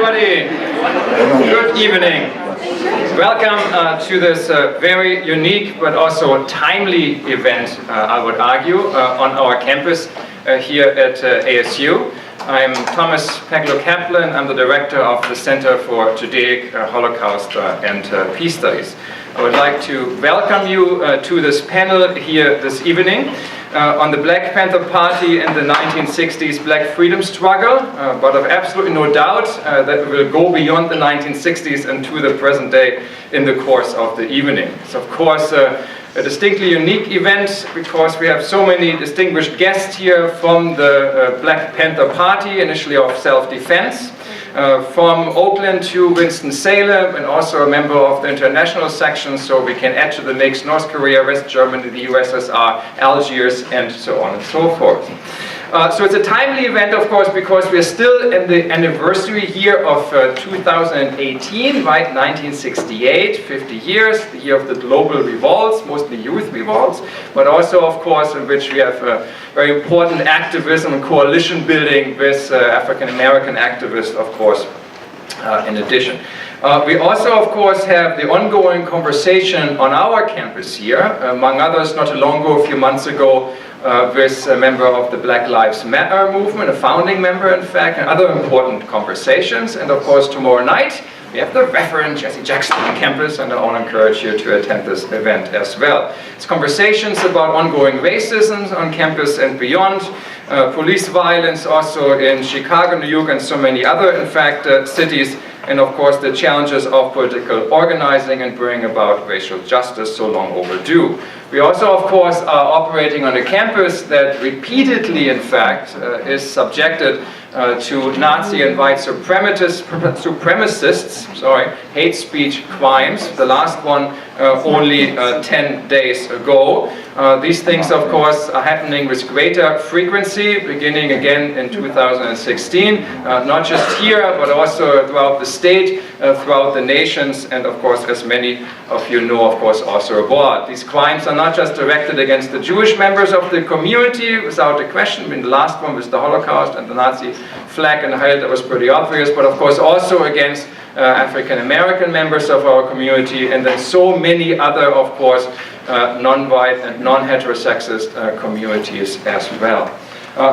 everybody. Good evening. Welcome to this very unique but also timely event, I would argue, on our campus here at ASU. I'm Thomas Peglo-Kaplan. I'm the director of the Center for Judaic, Holocaust and Peace Studies. I would like to welcome you to this panel here this evening on the Black Panther Party and the 1960s Black freedom struggle, but I've absolutely no doubt that we will go beyond the 1960s and to the present day in the course of the evening. It's of course a distinctly unique event because we have so many distinguished guests here from the Black Panther Party, initially of self-defense, from Oakland to Winston-Salem, and also a member of the international section, so we can add to the mix North Korea, West Germany, the USSR, Algiers, and so on and so forth. So it's a timely event, of course, because we're still in the anniversary year of 2018, right? 1968, 50 years, the year of the global revolts, mostly youth revolts, but also, of course, in which we have very important activism and coalition building with African American activists, of course, in addition. We also, of course, have the ongoing conversation on our campus here, among others, not too long ago, a few months ago, with a member of the Black Lives Matter movement, a founding member, in fact, and other important conversations. And of course, tomorrow night, we have the Reverend Jesse Jackson on campus, and I want to encourage you to attend this event as well. It's conversations about ongoing racism on campus and beyond, police violence also in Chicago, New York, and so many other, in fact, cities, and of course the challenges of political organizing and bringing about racial justice, so long overdue. We also, of course, are operating on a campus that repeatedly, in fact, is subjected to Nazi and white supremacists, hate speech crimes. The last one only 10 days ago. These things, of course, are happening with greater frequency, beginning again in 2016, not just here, but also throughout the state, throughout the nations, and of course, as many of you know, of course, also abroad. These crimes are not just directed against the Jewish members of the community, without a question. I mean, the last one was the Holocaust and the Nazi flag and height, that was pretty obvious, but of course also against African American members of our community, and then so many other, of course, non-white and non-heterosexist communities as well.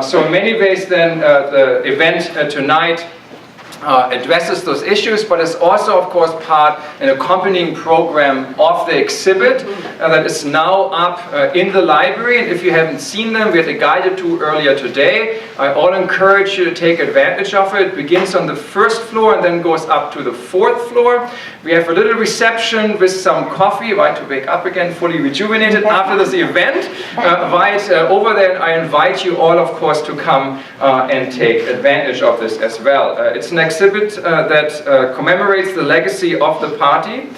So in many ways then the event tonight addresses those issues, but it's also, of course, part an accompanying program of the exhibit that is now up in the library. And if you haven't seen them, we had a guided tour earlier today. I all encourage you to take advantage of it. It begins on the first floor and then goes up to the fourth floor. We have a little reception with some coffee, right, to wake up again, fully rejuvenated after this event. Right over there, and I invite you all, of course, to come and take advantage of this as well. It's an exhibit that commemorates the legacy of the party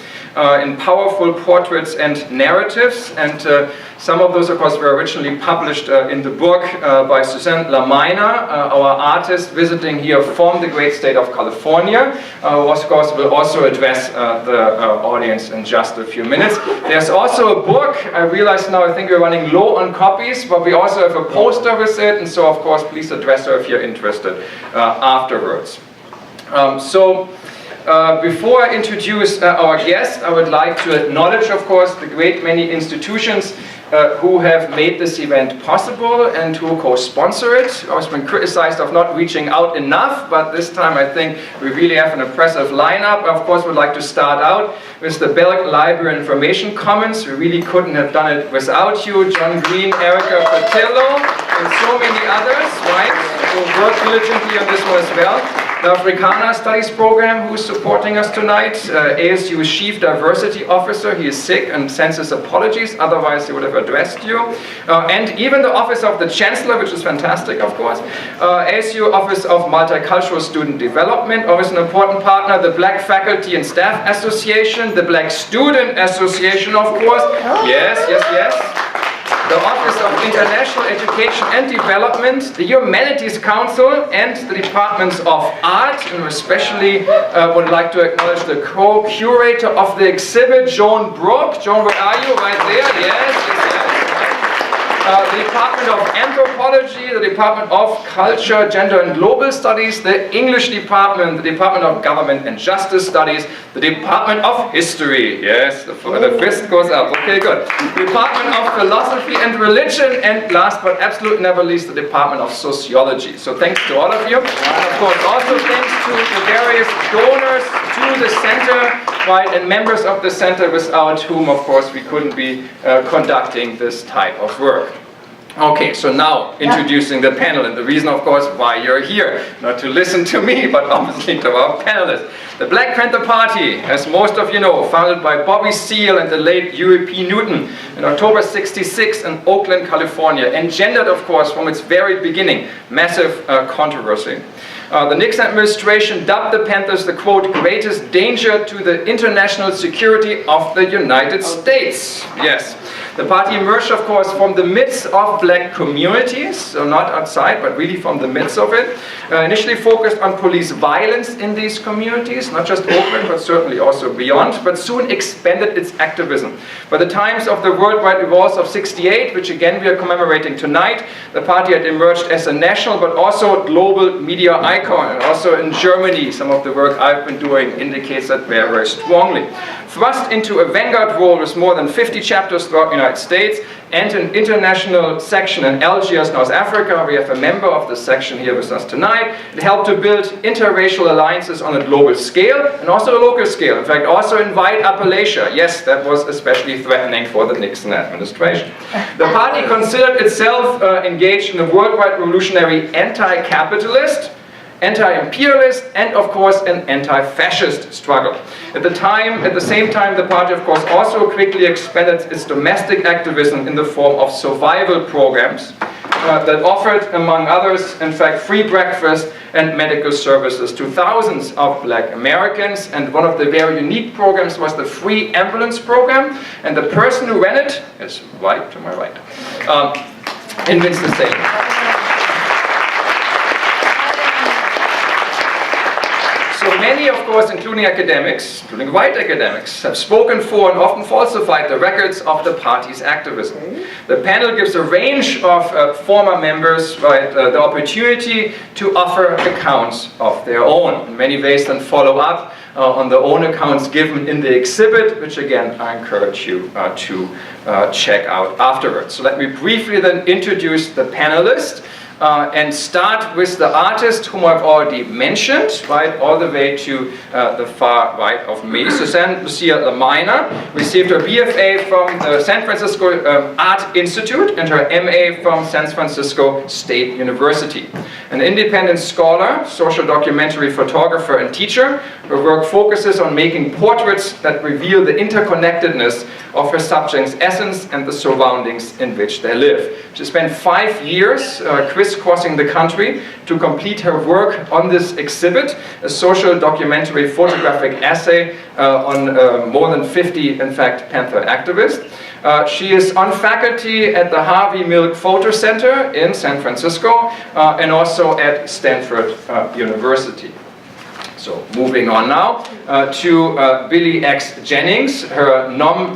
in powerful portraits and narratives, and some of those, of course, were originally published in the book by Suzun Lamaina, our artist visiting here from the great state of California, who, of course, will also address the audience in just a few minutes. There's also a book. I realize now I think we're running low on copies, but we also have a poster with it, and so, of course, please address her if you're interested afterwards. Before I introduce our guest, I would like to acknowledge, of course, the great many institutions who have made this event possible and who co-sponsor it. I've always been criticized of not reaching out enough, but this time I think we really have an impressive lineup. Of course, we'd like to start out with the Belk Library Information Commons. We really couldn't have done it without you. John Green, Erica Patillo, and so many others, right, who worked diligently on this one as well. The Africana Studies Program, who's supporting us tonight. ASU's Chief Diversity Officer, he is sick and sends his apologies, otherwise he would have addressed you. And even the Office of the Chancellor, which is fantastic, of course. ASU Office of Multicultural Student Development, always an important partner. The Black Faculty and Staff Association, the Black Student Association, of course. Yes. The Office of International Education and Development, the Humanities Council, and the Departments of Art, and especially would like to acknowledge the co-curator of the exhibit, Joan Brooke. Joan, where are you? Right there, yes. the Department of Anthropology, the Department of Culture, Gender and Global Studies, the English Department, the Department of Government and Justice Studies, the Department of History, yes, the fist goes up, okay, good. The Department of Philosophy and Religion, and last but absolutely never least, the Department of Sociology. So thanks to all of you, and of course also thanks to the various donors to the center, right, and members of the center without whom, of course, we couldn't be conducting this type of work. Okay, so now introducing the panel, and the reason, of course, why you're here, not to listen to me, but obviously to our panelists. The Black Panther Party, as most of you know, founded by Bobby Seale and the late Huey P. Newton in October '66 in Oakland, California, engendered, of course, from its very beginning, massive controversy. The Nixon administration dubbed the Panthers the, quote, greatest danger to the international security of the United States. Yes. The party emerged, of course, from the midst of black communities, so not outside, but really from the midst of it. Initially focused on police violence in these communities, not just Oakland, but certainly also beyond, but soon expanded its activism. By the times of the worldwide revolts of '68, which again we are commemorating tonight, the party had emerged as a national but also global media icon. And also in Germany, some of the work I've been doing indicates that very, very strongly. Thrust into a vanguard role with more than 50 chapters throughout the United States and an international section in Algiers, North Africa. We have a member of the section here with us tonight. It helped to build interracial alliances on a global scale and also a local scale. In fact, also invite Appalachia. Yes, that was especially threatening for the Nixon administration. The party considered itself engaged in a worldwide revolutionary anti-capitalist, anti-imperialist, and of course an anti-fascist struggle. At the same time, the party of course also quickly expanded its domestic activism in the form of survival programs that offered, among others, in fact, free breakfast and medical services to thousands of black Americans. And one of the very unique programs was the free ambulance program, and the person who ran it is right to my right, in Winston-Salem. So many, of course, including academics, including white academics, have spoken for and often falsified the records of the party's activism. The panel gives a range of former members, right, the opportunity to offer accounts of their own. In many ways, then follow up on their own accounts given in the exhibit, which again I encourage you to check out afterwards. So let me briefly then introduce the panelists. And start with the artist whom I've already mentioned, right, all the way to the far right of me. Suzun Lucia Lamaina received her BFA from the San Francisco Art Institute and her MA from San Francisco State University. An independent scholar, social documentary photographer and teacher, her work focuses on making portraits that reveal the interconnectedness of her subject's essence and the surroundings in which they live. She spent 5 years crisscrossing the country to complete her work on this exhibit, a social documentary photographic essay on more than 50, in fact, Panther activists. She is on faculty at the Harvey Milk Photo Center in San Francisco and also at Stanford University. So moving on now to Billy X Jennings, her nom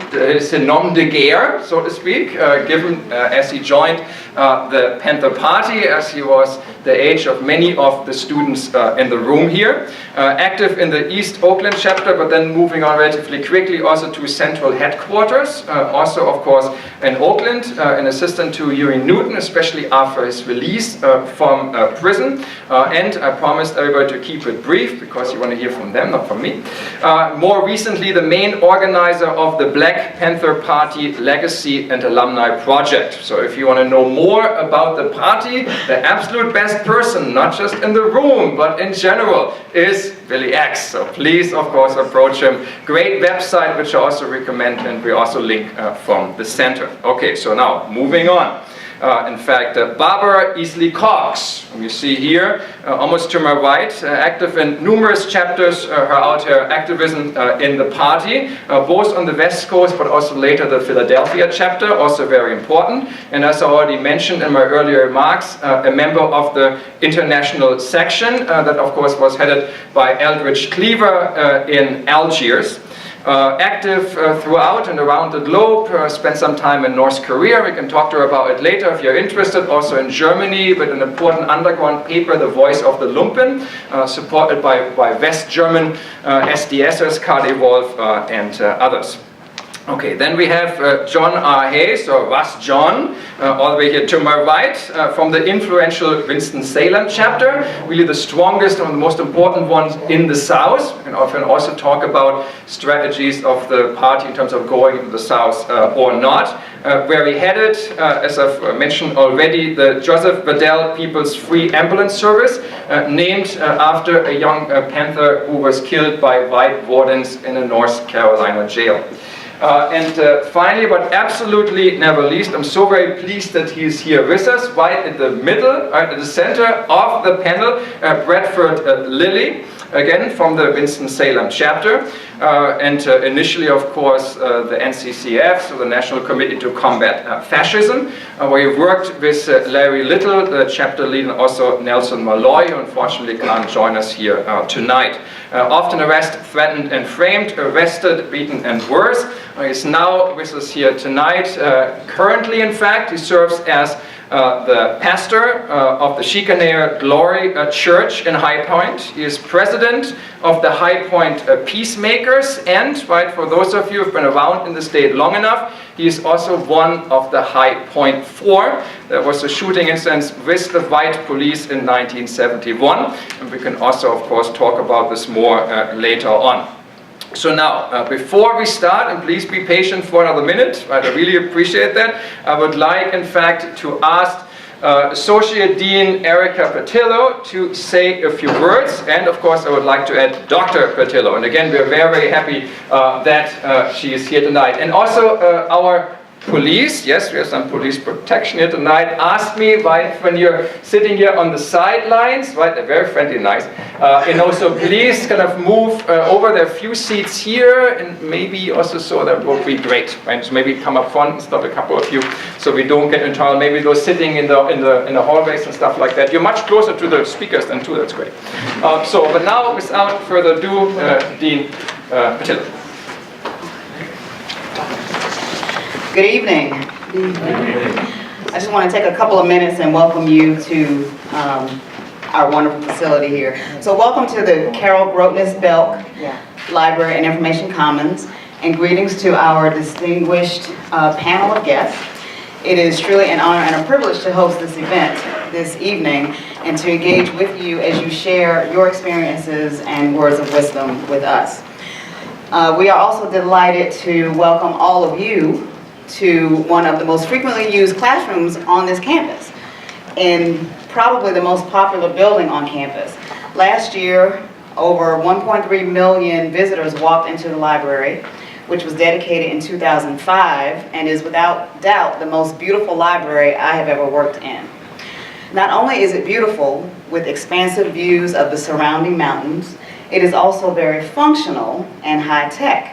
de guerre, so to speak, given as he joined the Panther Party, as he was the age of many of the students in the room here. Active in the East Oakland chapter, but then moving on relatively quickly also to central headquarters. Also, of course, in Oakland, an assistant to Huey Newton, especially after his release from prison. And I promised everybody to keep it brief, because you want to hear from them, not from me. More recently, the main organizer of the Black Panther Party Legacy and Alumni Project. So if you want to know more about the party, the absolute best person, not just in the room, but in general, is Billy X. So please, of course, approach him. Great website, which I also recommend, and we also link from the center. Okay, so now, moving on. In fact, Barbara Easley Cox, whom you see here, almost to my right, active in numerous chapters, her activism in the party, both on the West Coast, but also later the Philadelphia chapter, also very important. And as I already mentioned in my earlier remarks, a member of the international section that, of course, was headed by Eldridge Cleaver in Algiers. active throughout and around the globe, spent some time in North Korea. We can talk to her about it later if you're interested. Also in Germany with an important underground paper, The Voice of the Lumpen, supported by West German SDSers, Karl Evolve, and others. Okay, then we have John R. Hayes, or Ras John, all the way here to my right, from the influential Winston-Salem chapter, really the strongest and the most important ones in the South. We can often also talk about strategies of the party in terms of going into the South or not. Where we headed, as I've mentioned already, the Joseph Bedell People's Free Ambulance Service, named after a young Panther who was killed by white wardens in a North Carolina jail. Finally, but absolutely never least, I'm so very pleased that he's here with us, right in the middle, right at the center of the panel, Bradford Lilley, again from the Winston-Salem chapter, initially, of course, the NCCF, so the National Committee to Combat Fascism, where you worked with Larry Little, the chapter lead, and also Nelson Malloy, who unfortunately can't join us here tonight. Often arrested, threatened, and framed, arrested, beaten, and worse. He's now with us here tonight. Currently, in fact, he serves as the pastor of the Chicaneer Glory Church in High Point. He is president of the High Point Peacemakers, and right, for those of you who have been around in the state long enough, he is also one of the High Point Four. There was a shooting incident with the white police in 1971, and we can also, of course, talk about this more later on. So now, before we start, and please be patient for another minute, right, I really appreciate that, I would like, in fact, to ask Associate Dean Erica Patillo to say a few words, and of course I would like to add Dr. Patillo, and again we're very, very happy that she is here tonight. And also our police, yes, we have some police protection here tonight, asked me, right, when you're sitting here on the sidelines, right, they're very friendly, nice, so please kind of move over. There are a few seats here, and maybe also so that would be great, right, so maybe come up front and stop a couple of you, so we don't get in trouble. Maybe those sitting in the hallways and stuff like that. You're much closer to the speakers than to, that's great. But now, without further ado, Dean Patillo. Good evening. I just want to take a couple of minutes and welcome you to our wonderful facility here. So welcome to the Carol Groteness Belk Library and Information Commons, and greetings to our distinguished panel of guests. It is truly an honor and a privilege to host this event this evening and to engage with you as you share your experiences and words of wisdom with us. We are also delighted to welcome all of you to one of the most frequently used classrooms on this campus, in probably the most popular building on campus. Last year, over 1.3 million visitors walked into the library, which was dedicated in 2005 and is without doubt the most beautiful library I have ever worked in. Not only is it beautiful with expansive views of the surrounding mountains, it is also very functional and high-tech.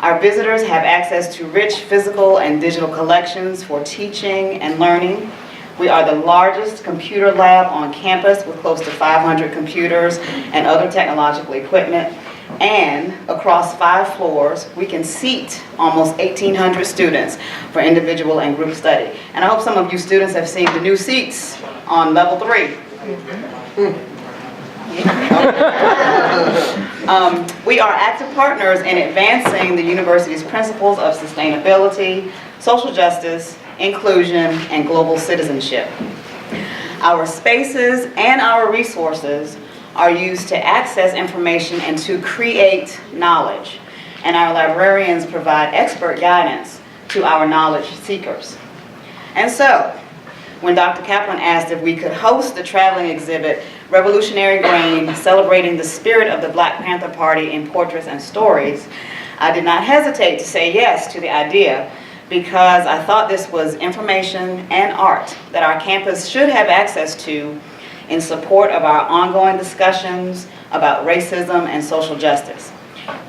Our visitors have access to rich physical and digital collections for teaching and learning. We are the largest computer lab on campus with close to 500 computers and other technological equipment. And across 5 floors, we can seat almost 1,800 students for individual and group study. And I hope some of you students have seen the new seats on level 3. We are active partners in advancing the university's principles of sustainability, social justice, inclusion, and global citizenship. Our spaces and our resources are used to access information and to create knowledge, and our librarians provide expert guidance to our knowledge seekers. And so, when Dr. Kaplan asked if we could host the traveling exhibit Revolutionary Grain, celebrating the spirit of the Black Panther Party in portraits and stories, I did not hesitate to say yes to the idea, because I thought this was information and art that our campus should have access to in support of our ongoing discussions about racism and social justice.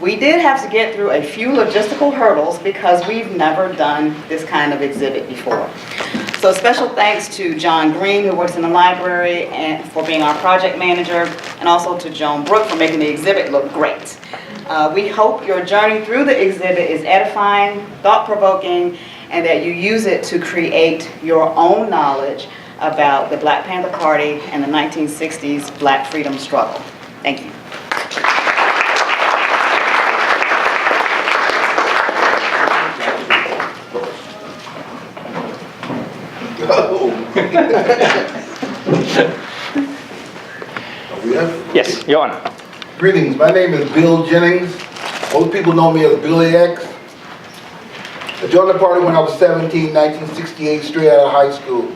We did have to get through a few logistical hurdles because we've never done this kind of exhibit before. So special thanks to John Green, who works in the library, and for being our project manager, and also to Joan Brooke for making the exhibit look great. We hope your journey through the exhibit is edifying, thought-provoking, and that you use it to create your own knowledge about the Black Panther Party and the 1960s Black freedom struggle. Thank you. Yes, you're on. Greetings, my name is Bill Jennings. Most people know me as Billy X. I joined the party when I was 17, 1968, straight out of high school.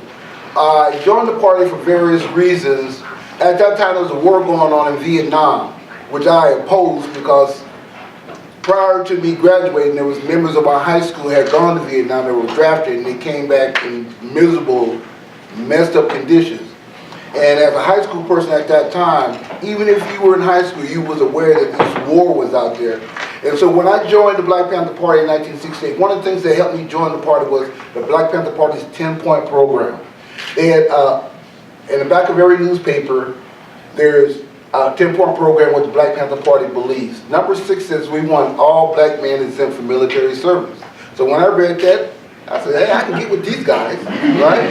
I joined the party for various reasons. At that time, there was a war going on in Vietnam, which I opposed because prior to me graduating, there was members of our high school who had gone to Vietnam, they were drafted, and they came back in miserable, messed up conditions. And as a high school person at that time, even if you were in high school, you was aware that this war was out there. And so when I joined the Black Panther Party in 1968, one of the things that helped me join the party was the Black Panther Party's 10-point program. They had, in the back of every newspaper, there's a 10-point program what the Black Panther Party believes. Number 6 says we want all black men exempt from military service. So when I read that, I said, hey, I can get with these guys, right?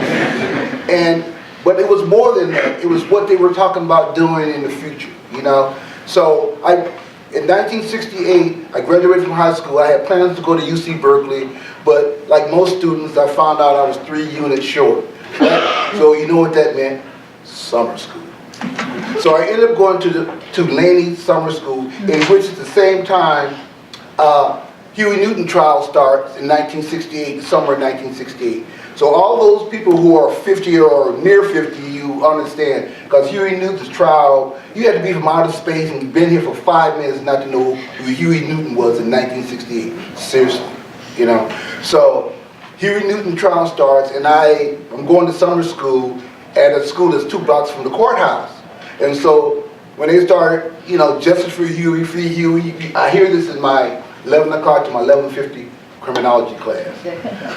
But it was more than that. It was what they were talking about doing in the future, you know? So in 1968, I graduated from high school. I had plans to go to UC Berkeley, but like most students, I found out I was 3 units short. Right? So you know what that meant? Summer school. So I ended up going to Laney Summer School, in which at the same time, Huey Newton trial starts in 1968, the summer of 1968. So all those people who are 50 or near 50, you understand, because Huey Newton's trial, you had to be from outer space and you've been here for 5 minutes not to know who Huey Newton was in 1968. Seriously, you know. So Huey Newton trial starts, and I'm going to summer school at a school that's 2 blocks from the courthouse. And so when they start, you know, justice for Huey, free Huey, I hear this in my 11 o'clock to my 11:50 criminology class.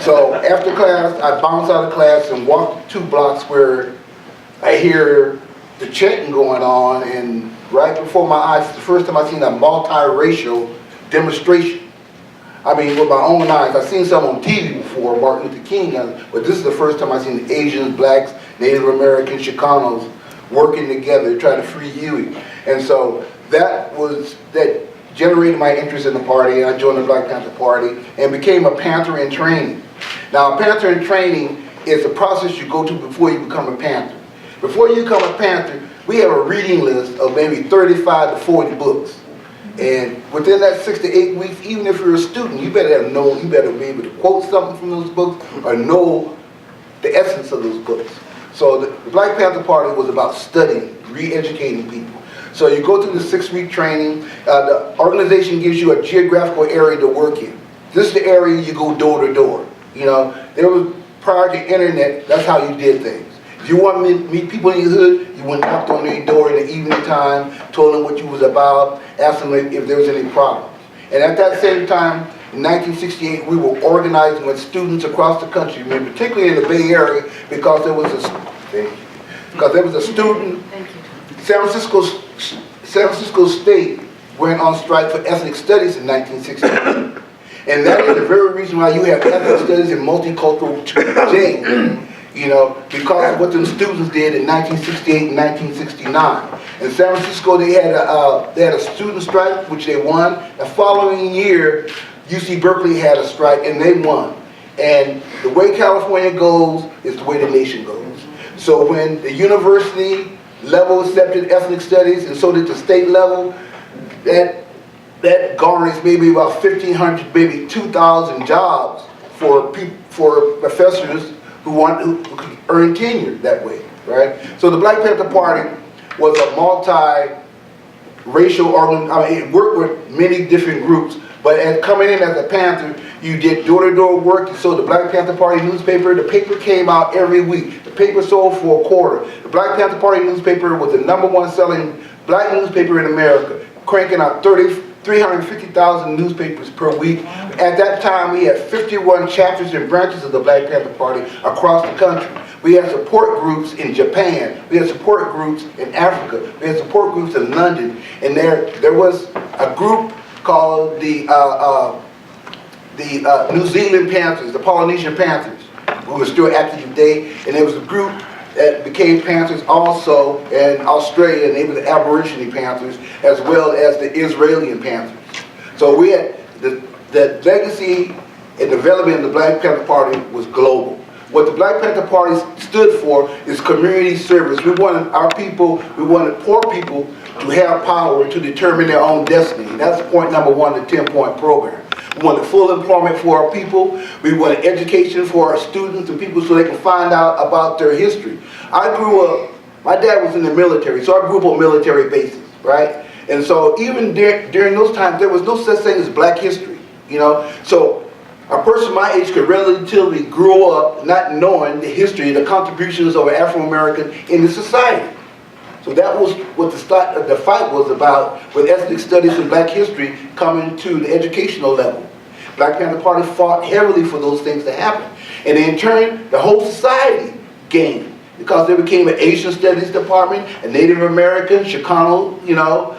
So after class, I bounce out of class and walk 2 blocks where I hear the chanting going on, and right before my eyes, the first time I seen a multiracial demonstration. I mean, with my own eyes. I've seen some on TV before, Martin Luther King, but this is the first time I've seen Asians, blacks, Native Americans, Chicanos working together to try to free Huey. And so that generated my interest in the party, and I joined the Black Panther Party and became a Panther in training. Now, a Panther in training is a process you go to before you become a Panther. Before you become a Panther, we have a reading list of maybe 35 to 40 books. And within that 6 to 8 weeks, even if you're a student, you better be able to quote something from those books or know the essence of those books. So the Black Panther Party was about studying, re-educating people. So you go through the 6-week training. The organization gives you a geographical area to work in. This is the area you go door to door. You know, there was, prior to internet, that's how you did things. If you want to meet people in your hood, you went knocked on their door in the evening time, told them what you was about, asked them if there was any problems. And at that same time, in 1968, we were organizing with students across the country, I mean, particularly in the Bay Area, because there was a student. San Francisco State went on strike for ethnic studies in 1968. And that is the very reason why you have ethnic studies and multicultural change, you know, because of what the students did in 1968 and 1969. In San Francisco, they had a student strike, which they won. The following year, UC Berkeley had a strike, and they won. And the way California goes is the way the nation goes. So when the university level accepted ethnic studies, and so did the state level, that garners maybe about 1,500, maybe 2,000 jobs for professors who could earn tenure that way, right? So the Black Panther Party was a multi-racial organization. I mean, it worked with many different groups, but coming in as a Panther, you did door-to-door work. You sold the Black Panther Party newspaper. The paper came out every week. The paper sold for a quarter. The Black Panther Party newspaper was the #1 selling black newspaper in America, cranking out 350,000 newspapers per week. At that time, we had 51 chapters and branches of the Black Panther Party across the country. We had support groups in Japan. We had support groups in Africa. We had support groups in London. And there was a group called the New Zealand Panthers, the Polynesian Panthers, who were still active today, and there was a group that became Panthers also in Australia, and they were the Aborigine Panthers, as well as the Israeli Panthers. So we had the legacy and development of the Black Panther Party was global. What the Black Panther Party stood for is community service. We wanted our people, we wanted poor people to have power to determine their own destiny. That's point number one of the 10-point program. We wanted full employment for our people. We wanted education for our students and people so they can find out about their history. I grew up, my dad was in the military, so I grew up on military bases, right? And so even during those times, there was no such thing as black history, you know? So a person my age could relatively grow up not knowing the history, the contributions of an Afro-American in the society. So that was what the fight was about with ethnic studies and black history coming to the educational level. Black Panther Party fought heavily for those things to happen. And in turn, the whole society gained because there became an Asian Studies department, a Native American, Chicano, you know.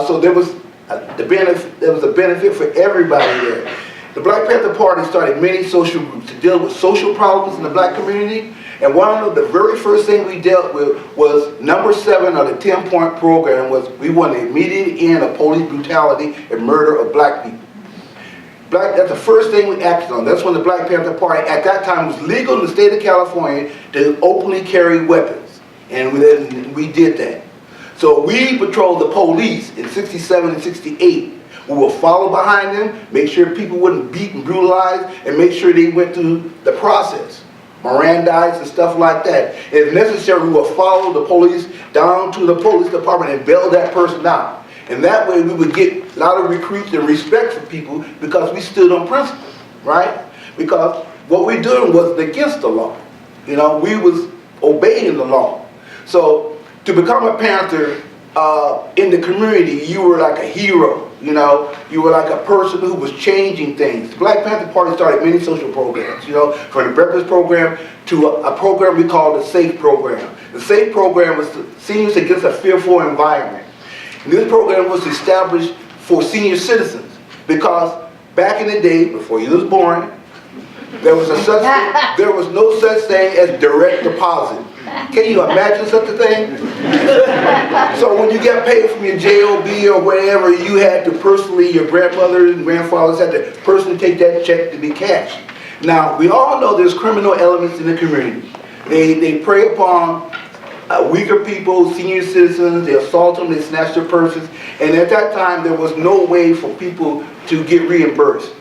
So there was a benefit for everybody there. The Black Panther Party started many social groups to deal with social problems in the black community. And one of the very first things we dealt with was number 7 of the 10-point program was we wanted immediate end of police brutality and murder of black people. That's the first thing we acted on. That's when the Black Panther Party at that time was legal in the state of California to openly carry weapons. And we did that. So we patrolled the police in 67 and 68. We will follow behind them, make sure people wouldn't beat and brutalize, and make sure they went through the process. Mirandized and stuff like that. If necessary, we will follow the police down to the police department and bail that person out. And that way we would get a lot of recruits and respect for people because we stood on principle, right? Because what we're doing was against the law. You know, we was obeying the law. So to become a Panther in the community, you were like a hero. You know, you were like a person who was changing things. The Black Panther Party started many social programs, you know, from the breakfast program to a program we called the SAFE program. The SAFE program was Seniors Against a Fearful Environment. And this program was established for senior citizens because back in the day, before you was born, there was no such thing as direct deposit. Can you imagine such a thing? So when you get paid from your JOB or whatever, you had to personally, your grandmothers and grandfathers had to personally take that check to be cashed. Now, we all know there's criminal elements in the community. They prey upon weaker people, senior citizens, they assault them, they snatch their purses, and at that time there was no way for people to get reimbursed.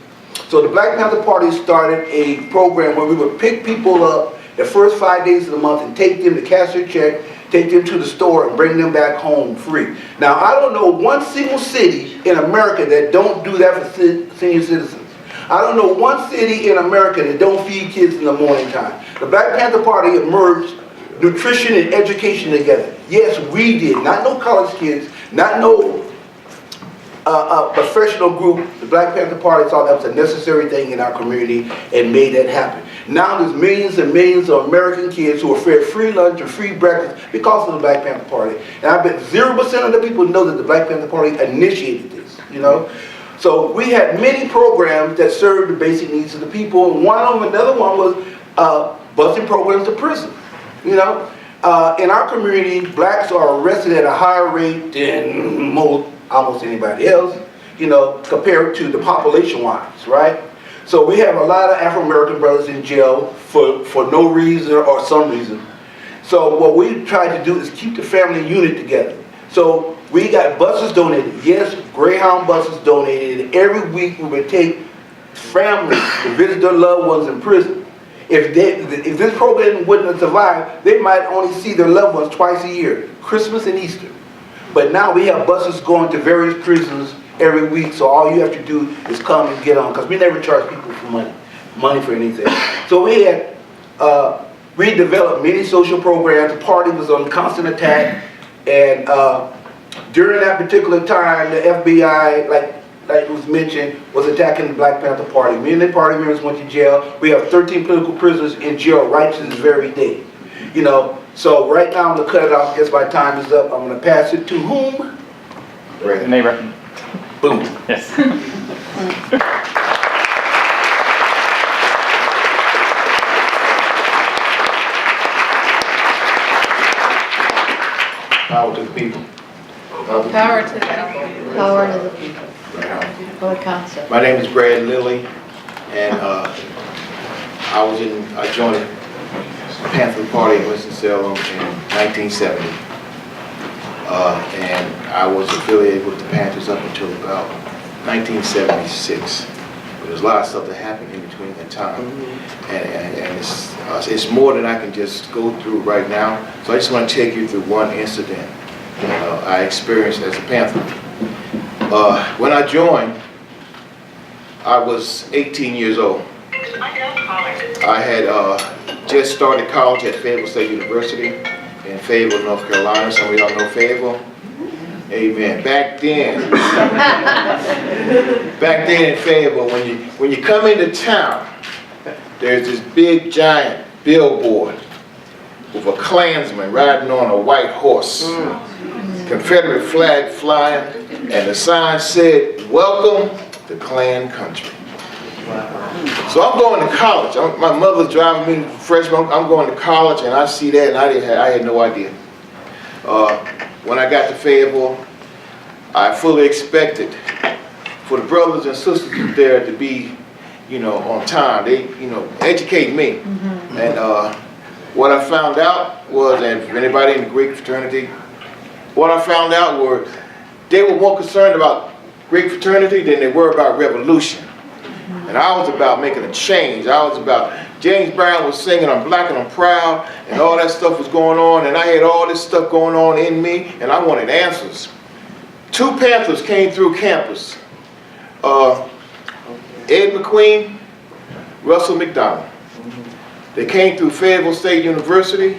So the Black Panther Party started a program where we would pick people up the first 5 days of the month and take them to cash their check, take them to the store and bring them back home free. Now, I don't know one single city in America that don't do that for senior citizens. I don't know one city in America that don't feed kids in the morning time. The Black Panther Party merged nutrition and education together. Yes, we did. Not no college kids, not no professional group. The Black Panther Party thought that was a necessary thing in our community and made that happen. Now there's millions and millions of American kids who are fed free lunch and free breakfast because of the Black Panther Party. And I bet 0% of the people know that the Black Panther Party initiated this, you know. So we had many programs that served the basic needs of the people. And another one was busing programs to prison, you know. In our community, blacks are arrested at a higher rate than almost anybody else, you know, compared to the population-wise, right? So we have a lot of Afro-American brothers in jail for no reason or some reason. So what we try to do is keep the family unit together. So we got buses donated. Yes, Greyhound buses donated. Every week we would take families to visit their loved ones in prison. If this program wouldn't have survived, they might only see their loved ones twice a year, Christmas and Easter. But now we have buses going to various prisons every week, so all you have to do is come and get on, because we never charge people for money for anything. So we had, we developed many social programs. The party was on constant attack, and during that particular time, the FBI, like was mentioned, was attacking the Black Panther Party. Many of the party members went to jail. We have 13 political prisoners in jail right to this very day. You know, so right now I'm going to cut it off. I guess my time is up. I'm going to pass it to whom? The neighbor. Boom. Yes. Power to the people. Power to the people. Power to the people. Right on. What a concept. My name is Brad Lilley, and I joined the Panther Party in Winston-Salem in 1970. And I was affiliated with the Panthers up until about 1976. But there's a lot of stuff that happened in between that time. And it's more than I can just go through right now. So I just want to take you through one incident that I experienced as a Panther. When I joined, I was 18 years old. I had just started college at Fayetteville State University in Fayetteville, North Carolina. Some of y'all know Fayetteville. Amen. Back then in Fayetteville, when you come into town, there's this big giant billboard with a Klansman riding on a white horse, Confederate flag flying, and the sign said, "Welcome to Klan Country." So I'm going to college. My mother's driving me freshman. I'm going to college, and I see that, and I had no idea. When I got to Fayetteville, I fully expected for the brothers and sisters there to be, on time. They, educate me. And what I found out was, and for anybody in the Greek fraternity, what I found out were they were more concerned about Greek fraternity than they were about revolution. And I was about making a change. I was about, James Brown was singing, "I'm black and I'm proud," and all that stuff was going on, and I had all this stuff going on in me, and I wanted answers. Two Panthers came through campus. Ed McQueen, Russell McDonald. They came through Fayetteville State University.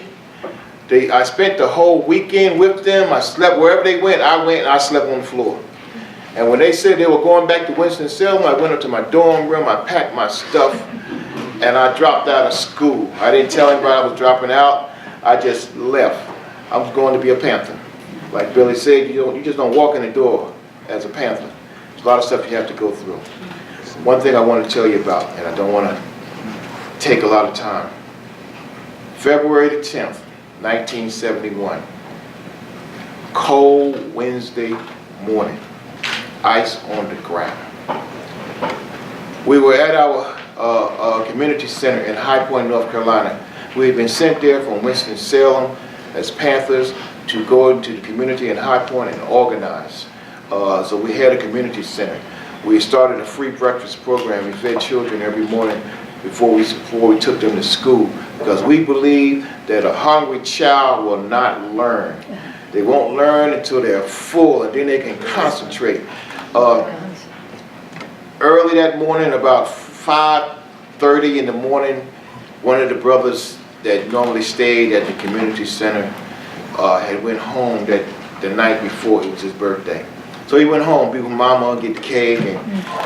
I spent the whole weekend with them. I slept wherever they went, and I slept on the floor. And when they said they were going back to Winston-Salem, I went up to my dorm room, I packed my stuff, and I dropped out of school. I didn't tell anybody I was dropping out. I just left. I was going to be a Panther. Like Billy said, you just don't walk in the door as a Panther. There's a lot of stuff you have to go through. One thing I want to tell you about, and I don't want to take a lot of time. February the 10th, 1971. Cold Wednesday morning. Ice on the ground. We were at our community center in High Point, North Carolina. We had been sent there from Winston-Salem as Panthers to go into the community in High Point and organize. So we had a community center. We started a free breakfast program. We fed children every morning before we took them to school, because we believe that a hungry child will not learn. They won't learn until they're full, and then they can concentrate. Early that morning, about 5:30 in the morning, one of the brothers that normally stayed at the community center had went home the night before. It was his birthday. So he went home, be with Mama, get the cake, and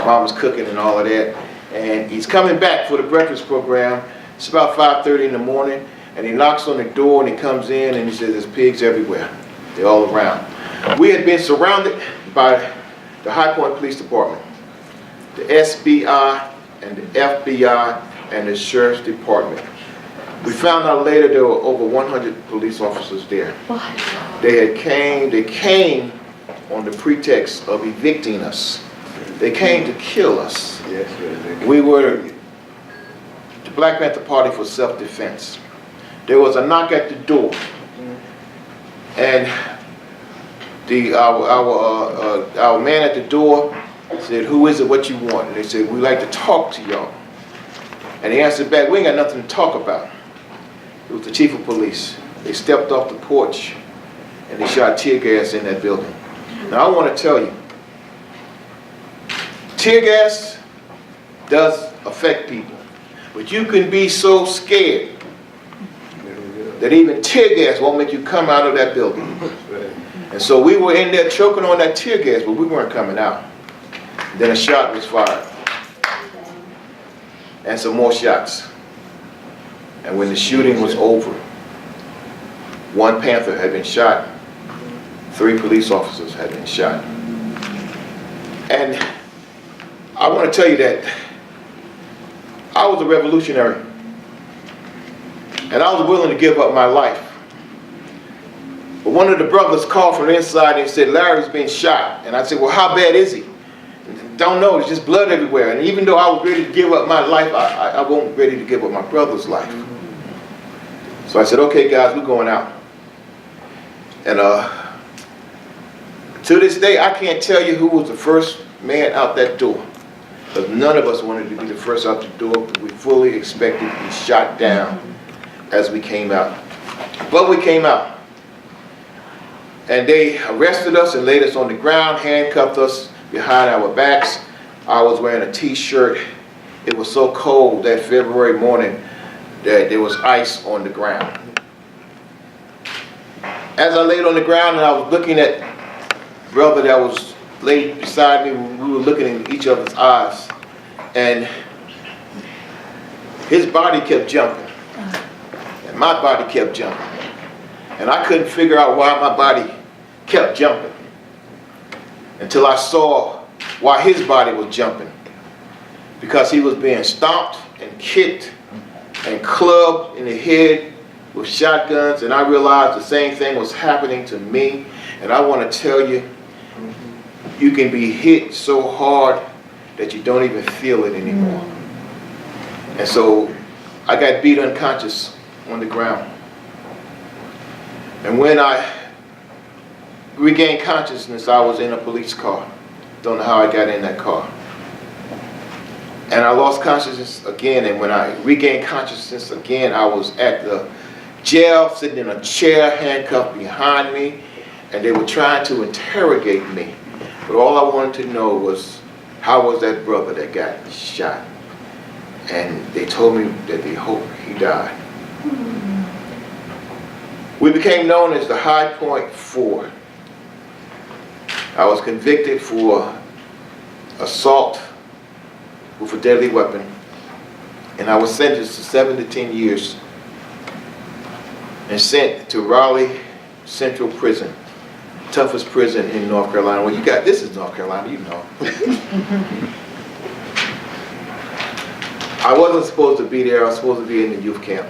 Mama's cooking and all of that. And he's coming back for the breakfast program. It's about 5:30 in the morning, and he knocks on the door, and he comes in, and he says, "There's pigs everywhere. They're all around." We had been surrounded by the High Point Police Department, the SBI and the FBI and the Sheriff's Department. We found out later there were over 100 police officers there. They came on the pretext of evicting us. They came to kill us. We were the Black Panther Party for self-defense. There was a knock at the door, and our man at the door said, "Who is it? What you want?" And they said, "We'd like to talk to y'all." And he answered back, "We ain't got nothing to talk about." It was the chief of police. They stepped off the porch and they shot tear gas in that building. Now I want to tell you, tear gas does affect people, but you can be so scared that even tear gas won't make you come out of that building. And so we were in there choking on that tear gas, but we weren't coming out. Then a shot was fired. And some more shots. And when the shooting was over, one Panther had been shot, 3 police officers had been shot. And I want to tell you that I was a revolutionary, and I was willing to give up my life. But one of the brothers called from the inside and said, Larry's been shot. And I said, well, how bad is he? Don't know, there's just blood everywhere. And even though I was ready to give up my life, I wasn't ready to give up my brother's life. So I said, okay guys, we're going out. And to this day, I can't tell you who was the first man out that door. Because none of us wanted to be the first out the door, but we fully expected to be shot down as we came out. But we came out. And they arrested us and laid us on the ground, handcuffed us behind our backs. I was wearing a t-shirt. It was so cold that February morning that there was ice on the ground. As I laid on the ground and I was looking at brother that was laid beside me, we were looking in each other's eyes, and his body kept jumping, and my body kept jumping. And I couldn't figure out why my body kept jumping until I saw why his body was jumping. Because he was being stomped and kicked and clubbed in the head with shotguns, and I realized the same thing was happening to me. And I want to tell you, you can be hit so hard that you don't even feel it anymore. And so I got beat unconscious on the ground. And when I regained consciousness, I was in a police car. Don't know how I got in that car. And I lost consciousness again, and when I regained consciousness again, I was at the jail, sitting in a chair, handcuffed behind me, and they were trying to interrogate me. But all I wanted to know was, how was that brother that got shot? And they told me that they hoped he died. We became known as the High Point Four. I was convicted for assault with a deadly weapon, and I was sentenced to 7 to 10 years and sent to Raleigh Central Prison, toughest prison in North Carolina. Well, this is North Carolina, you know. I wasn't supposed to be there. I was supposed to be in the youth camp.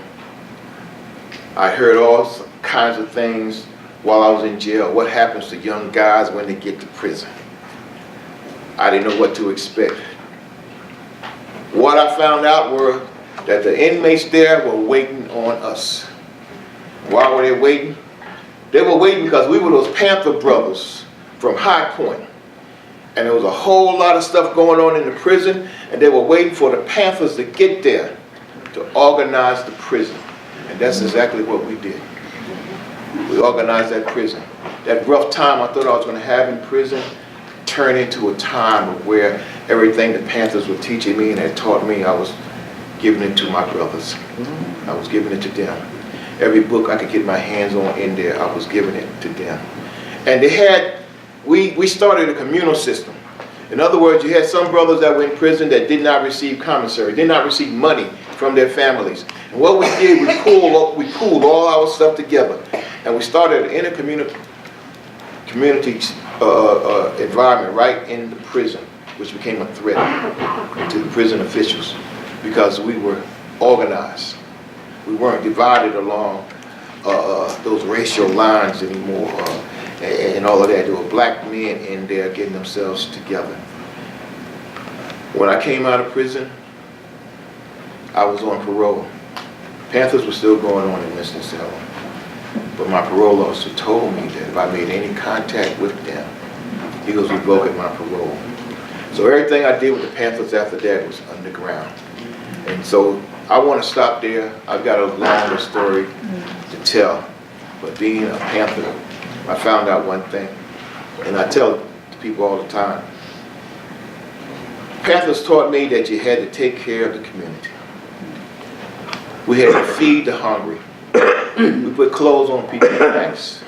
I heard all kinds of things while I was in jail. What happens to young guys when they get to prison? I didn't know what to expect. What I found out were that the inmates there were waiting on us. Why were they waiting? They were waiting because we were those Panther brothers from High Point. And there was a whole lot of stuff going on in the prison, and they were waiting for the Panthers to get there to organize the prison. And that's exactly what we did. We organized that prison. That rough time I thought I was going to have in prison turned into a time of where everything the Panthers were teaching me and had taught me, I was giving it to my brothers. I was giving it to them. Every book I could get my hands on in there, I was giving it to them. And they had, we started a communal system. In other words, you had some brothers that were in prison that did not receive commissary, did not receive money from their families. And what we did, we pooled all our stuff together, and we started an inter-community environment right in the prison, which became a threat to the prison officials because we were organized. We weren't divided along those racial lines anymore and all of that. There were black men in there getting themselves together. When I came out of prison, I was on parole. Panthers were still going on in Winston-Salem. But my parole officer told me that if I made any contact with them, he was revoking my parole. So everything I did with the Panthers after that was underground. And so I want to stop there. I've got a longer story to tell. But being a Panther, I found out one thing, and I tell it to people all the time. Panthers taught me that you had to take care of the community. We had to feed the hungry. We put clothes on people's backs.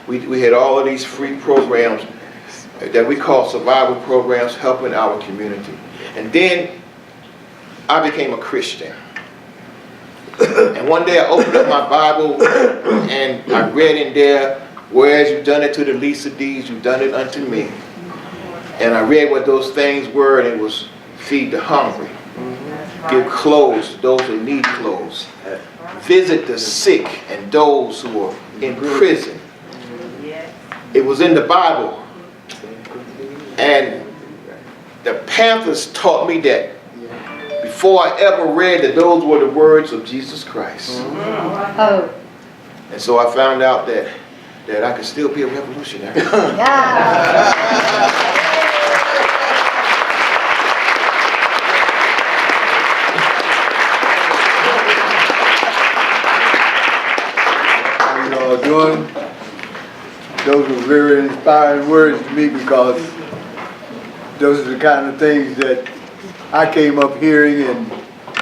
We had all of these free programs that we call survival programs helping our community. And then I became a Christian. And one day I opened up my Bible and I read in there, whereas you've done it to the least of these, you've done it unto me. And I read what those things were, and it was feed the hungry, give clothes to those who need clothes, visit the sick and those who are in prison. It was in the Bible. And the Panthers taught me that before I ever read that those were the words of Jesus Christ. Oh. And so I found out that I could still be a revolutionary. John, those were very inspiring words to me, because those are the kind of things that I came up hearing, and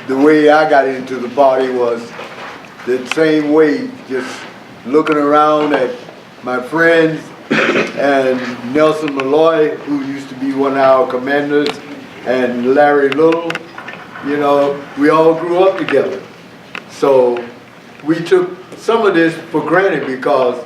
the way I got into the party was the same way, just looking around at my friends and Nelson Malloy, who used to be one of our commanders, and Larry Little. You know, we all grew up together. So we took some of this for granted, because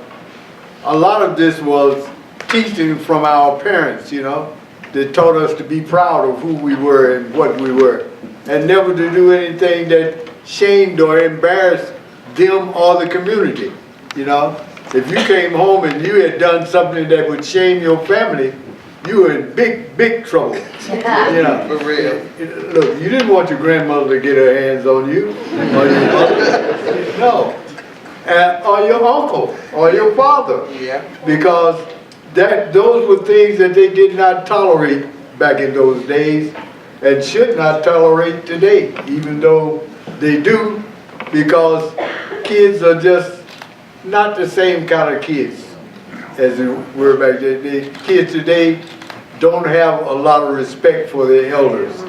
a lot of this was teaching from our parents, you know, that taught us to be proud of who we were and what we were, and never to do anything that shamed or embarrassed them or the community, you know. If you came home and you had done something that would shame your family, you were in big, big trouble. You know, For real. look, you didn't want your grandmother to get her hands on you, or your mother. No. Or your uncle, or your father. Yeah. Because those were things that they did not tolerate back in those days, and should not tolerate today, even though they do, because kids are just not the same kind of kids as they were back then. The kids today don't have a lot of respect for their elders.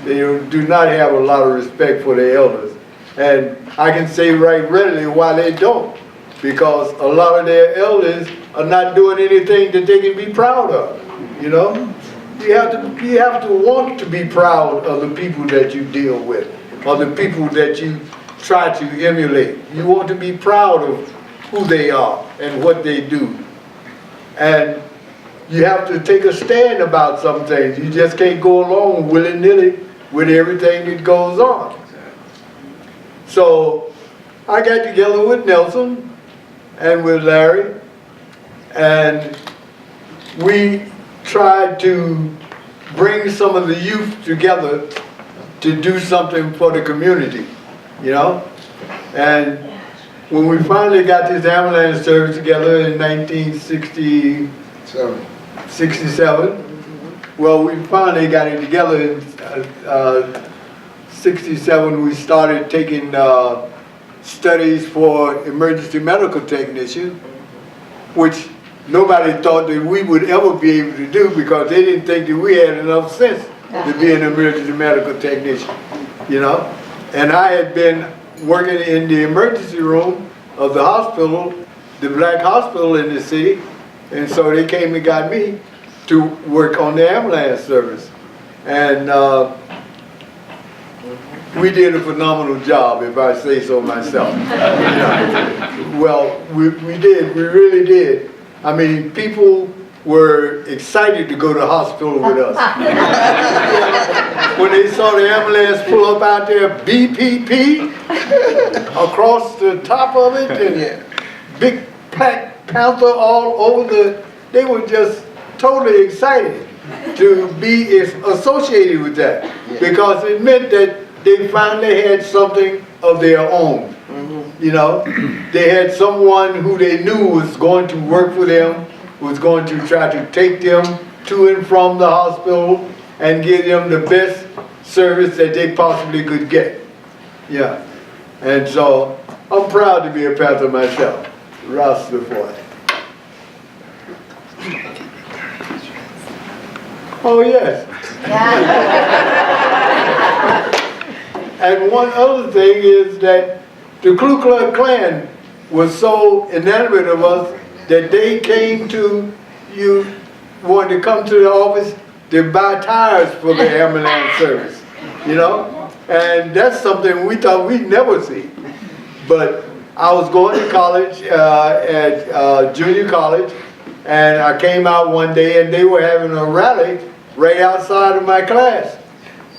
They do not have a lot of respect for their elders. And I can say right readily why they don't, because a lot of their elders are not doing anything that they can be proud of, you know? You have to want to be proud of the people that you deal with, or the people that you try to emulate. You want to be proud of who they are and what they do. And you have to take a stand about some things. You just can't go along willy-nilly with everything that goes on. So I got together with Nelson and with Larry, and we tried to bring some of the youth together to do something for the community, you know? And when we finally got this ambulance service together in 1967, well, we finally got it together in 67. We started taking studies for emergency medical technicians, which nobody thought that we would ever be able to do, because they didn't think that we had enough sense to be an emergency medical technician, you know. And I had been working in the emergency room of the hospital, the black hospital in the city, and so they came and got me to work on the ambulance service. And we did a phenomenal job, if I say so myself. Well, we did, we really did. I mean, people were excited to go to the hospital with us. When they saw the ambulance pull up out there, BPP, across the top of it, and big Black Panther all over they were just totally excited to be associated with that, because it meant that they finally had something of their own. You know, they had someone who they knew was going to work for them, was going to try to take them to and from the hospital and give them the best service that they possibly could get. Yeah, and so I'm proud to be a Panther myself. Ras John. Oh yes. And one other thing is that the Ku Klux Klan was so enamored of us that they came to you, wanted to come to the office to buy tires for the ambulance service, you know? And that's something we thought we'd never see. But I was going to college, at junior college, and I came out one day and they were having a rally right outside of my class.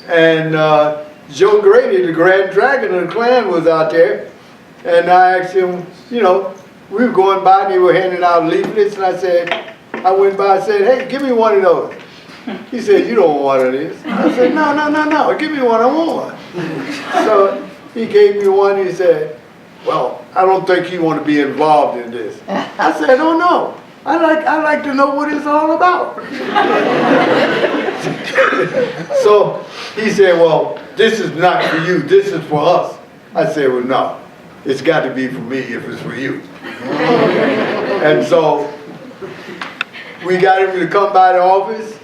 And Joe Grady, the Grand Dragon of the Klan, was out there. And I asked him, you know, we were going by and they were handing out leaflets, and I went by and said, hey, give me one of those. He said, you don't want one of these. I said, no, give me one, I want one. So he gave me one, he said, well, I don't think you want to be involved in this. I said, oh no, I like to know what it's all about. So he said, well, this is not for you, this is for us. I said, well, no, it's got to be for me if it's for you. And so we got him to come by the office,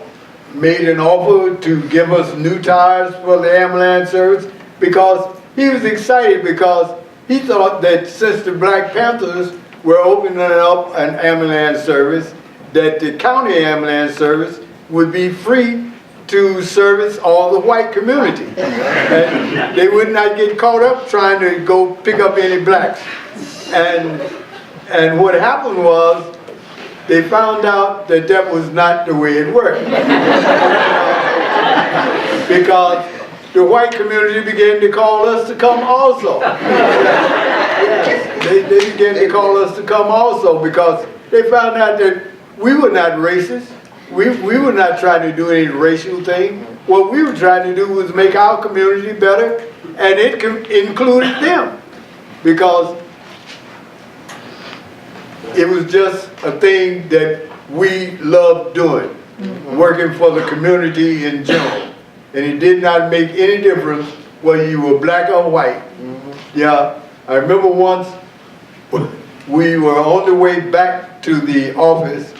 made an offer to give us new tires for the ambulance service, because he was excited, because he thought that since the Black Panthers were opening up an ambulance service, that the county ambulance service would be free to service all the white community. And they would not get caught up trying to go pick up any blacks. And what happened was, they found out that that was not the way it worked. Because the white community began to call us to come also. Yes, they began to call us to come also, because they found out that we were not racist. We were not trying to do any racial thing. What we were trying to do was make our community better, and it included them, because it was just a thing that we loved doing, working for the community in general. And it did not make any difference whether you were black or white. Yeah, I remember once we were on the way back to the office.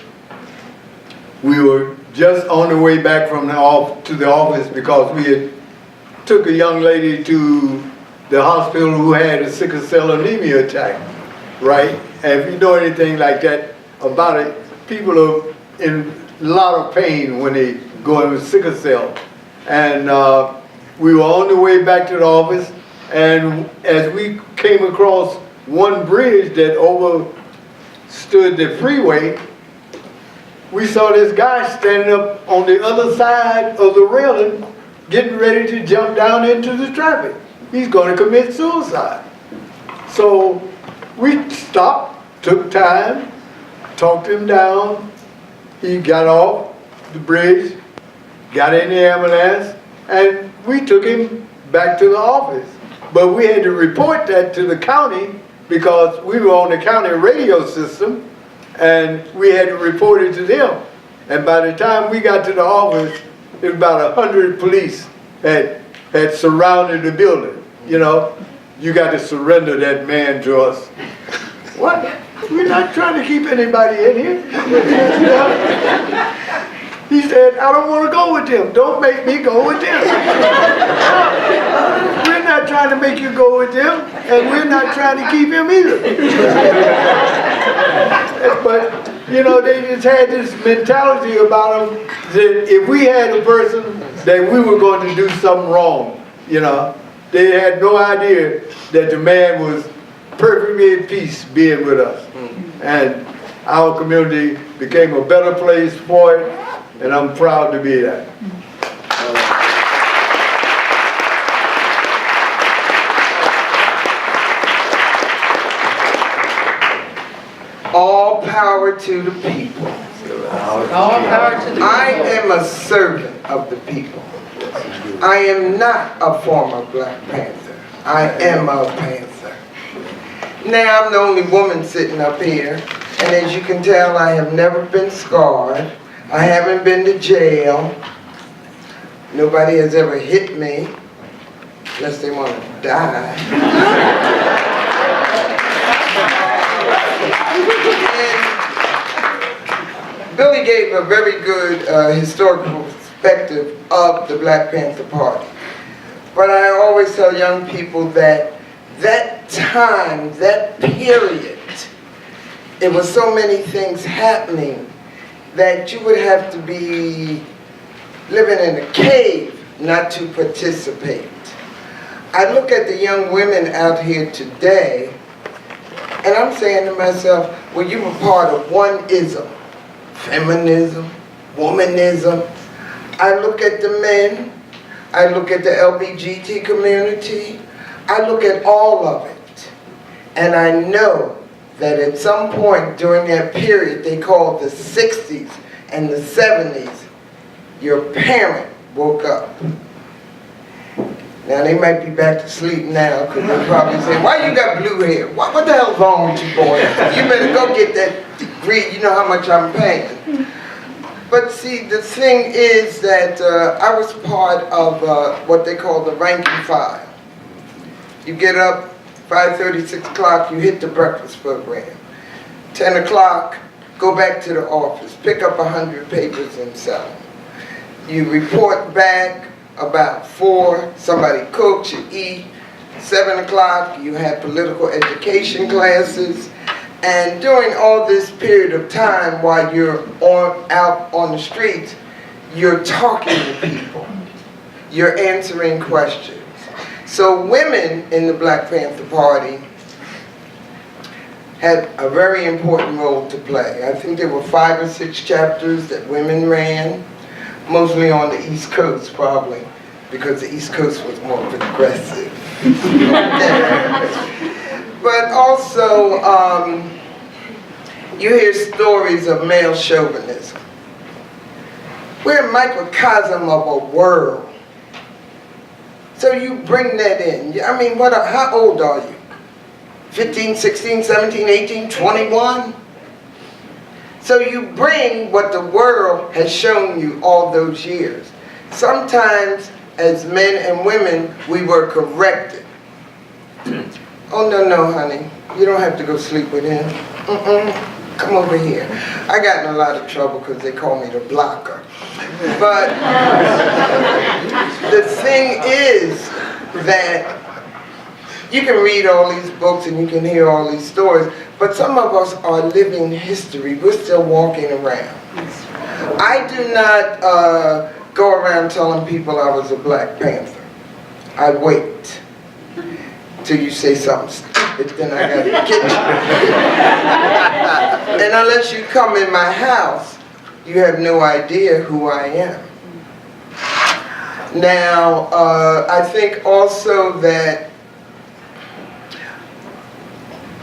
We were just on the way back from the office because we had took a young lady to the hospital who had a sickle cell anemia attack, right? And if you know anything like that about it, people are in a lot of pain when they go into sickle cell. And we were on the way back to the office, and as we came across one bridge that overstood the freeway, we saw this guy standing up on the other side of the railing, getting ready to jump down into the traffic. He's going to commit suicide. So we stopped, took time, talked him down. He got off the bridge, got in the ambulance, and we took him back to the office. But we had to report that to the county because we were on the county radio system, and we had to report it to them. And by the time we got to the office, there was about 100 police had surrounded the building. You know, you got to surrender that man to us. What? We're not trying to keep anybody in here. He said, I don't want to go with them. Don't make me go with them. We're not trying to make you go with them, and we're not trying to keep him either. But, you know, they just had this mentality about them that if we had a person that we were going to do something wrong, you know, they had no idea that the man was perfectly at peace being with us. And our community became a better place for it, and I'm proud to be that. All power to the people. All power to the people. I am a servant of the people. I am not a former Black Panther. I am a Panther. Now I'm the only woman sitting up here, and as you can tell, I have never been scarred. I haven't been to jail. Nobody has ever hit me, unless they want to die. And Billy gave a very good historical perspective of the Black Panther Party. But I always tell young people that that time, that period, it was so many things happening that you would have to be living in a cave not to participate. I look at the young women out here today, and I'm saying to myself, well, you were part of one ism, feminism, womanism. I look at the men, I look at the LBGT community, I look at all of it, and I know that at some point during that period they called the 60s and the 70s, your parent woke up. Now they might be back to sleep now because they probably say, why you got blue hair? What the hell's wrong with you, boy? You better go get that degree, you know how much I'm paying. But see, the thing is that I was part of what they call the rank and file. You get up, 5:30, 6 o'clock, you hit the breakfast program. 10 o'clock, go back to the office, pick up 100 papers and sell them. You report back about 4, somebody cooks, you eat. 7 o'clock, you have political education classes. And during all this period of time while you're out on the streets, you're talking to people. You're answering questions. So women in the Black Panther Party had a very important role to play. I think there were 5 or 6 chapters that women ran, mostly on the East Coast probably, because the East Coast was more progressive. But also, you hear stories of male chauvinism. We're a microcosm of a world. So you bring that in. I mean, how old are you? 15, 16, 17, 18, 21? So you bring what the world has shown you all those years. Sometimes, as men and women, we were corrected. Oh, no, honey. You don't have to go sleep with him. Come over here. I got in a lot of trouble because they call me the blocker. But the thing is that you can read all these books and you can hear all these stories, but some of us are living history. We're still walking around. I do not go around telling people I was a Black Panther. I wait till you say something stupid, then I gotta get you. And unless you come in my house, you have no idea who I am. Now, I think also that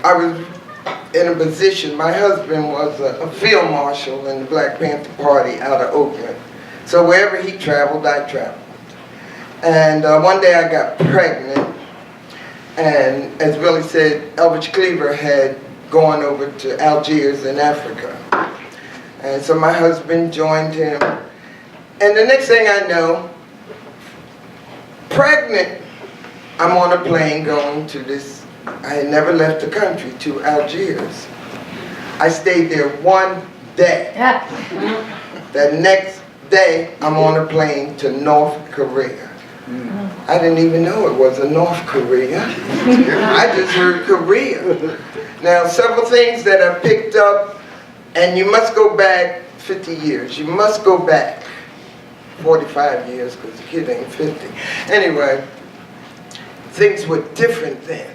I was in a position, my husband was a field marshal in the Black Panther Party out of Oakland. So wherever he traveled, I traveled. And one day I got pregnant, and as Billy said, Elvis Cleaver had gone over to Algiers in Africa. And so my husband joined him. And the next thing I know, pregnant, I'm on a plane going to this, I had never left the country, to Algiers. I stayed there one day. The next day, I'm on a plane to North Korea. I didn't even know it was a North Korea. I just heard Korea. Now, several things that I picked up, and you must go back 50 years. You must go back 45 years, because the kid ain't 50. Anyway, things were different then.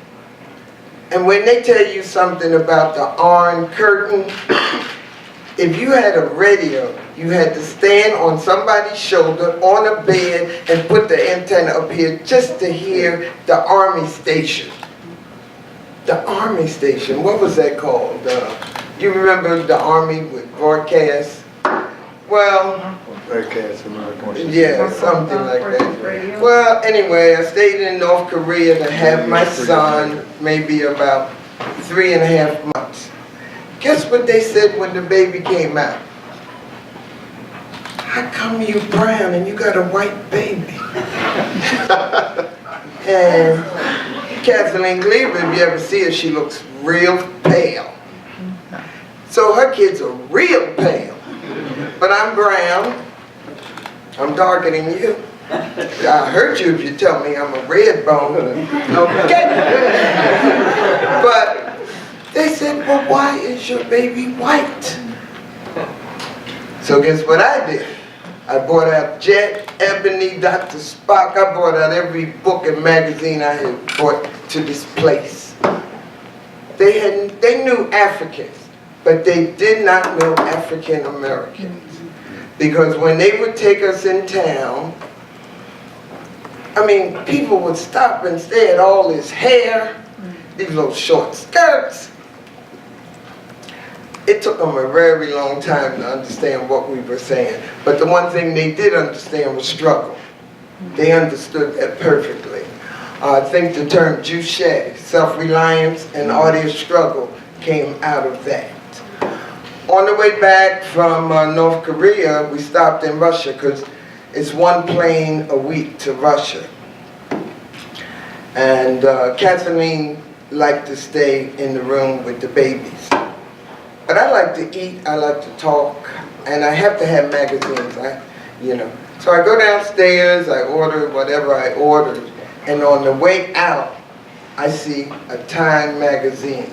And when they tell you something about the Iron Curtain, if you had a radio, you had to stand on somebody's shoulder on a bed and put the antenna up here just to hear the Army station. The Army station, what was that called? You remember the Army would broadcast? Well, yeah, something like that. Well, anyway, I stayed in North Korea to have my son maybe about 3.5 months. Guess what they said when the baby came out? How come you brown and you got a white baby? And Kathleen Cleaver, if you ever see her, she looks real pale. So her kids are real pale. But I'm brown. I'm darker than you. I'll hurt you if you tell me I'm a red bone. Okay? But they said, well, why is your baby white? So guess what I did? I brought out Jet, Ebony, Dr. Spock. I brought out every book and magazine I had brought to this place. They knew Africans, but they did not know African Americans. Because when they would take us in town, I mean, people would stop and stare at all his hair, these little short skirts. It took them a very long time to understand what we were saying. But the one thing they did understand was struggle. They understood that perfectly. I think the term juche, self-reliance and artist struggle, came out of that. On the way back from North Korea, we stopped in Russia because it's one plane a week to Russia. And Kathleen liked to stay in the room with the babies. But I like to eat, I like to talk, and I have to have magazines, So I go downstairs, I order whatever I ordered, and on the way out, I see a Time magazine.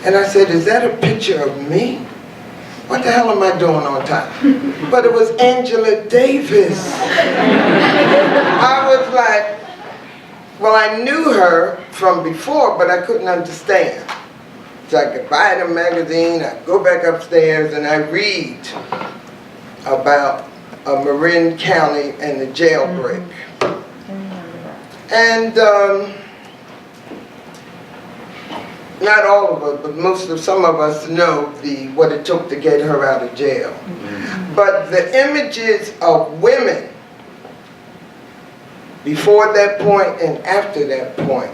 And I said, is that a picture of me? What the hell am I doing on Time? But it was Angela Davis. I was like, well, I knew her from before, but I couldn't understand. So I could buy the magazine, I go back upstairs, and I read about Marin County and the jailbreak. And not all of us, but some of us know what it took to get her out of jail. But the images of women before that point and after that point,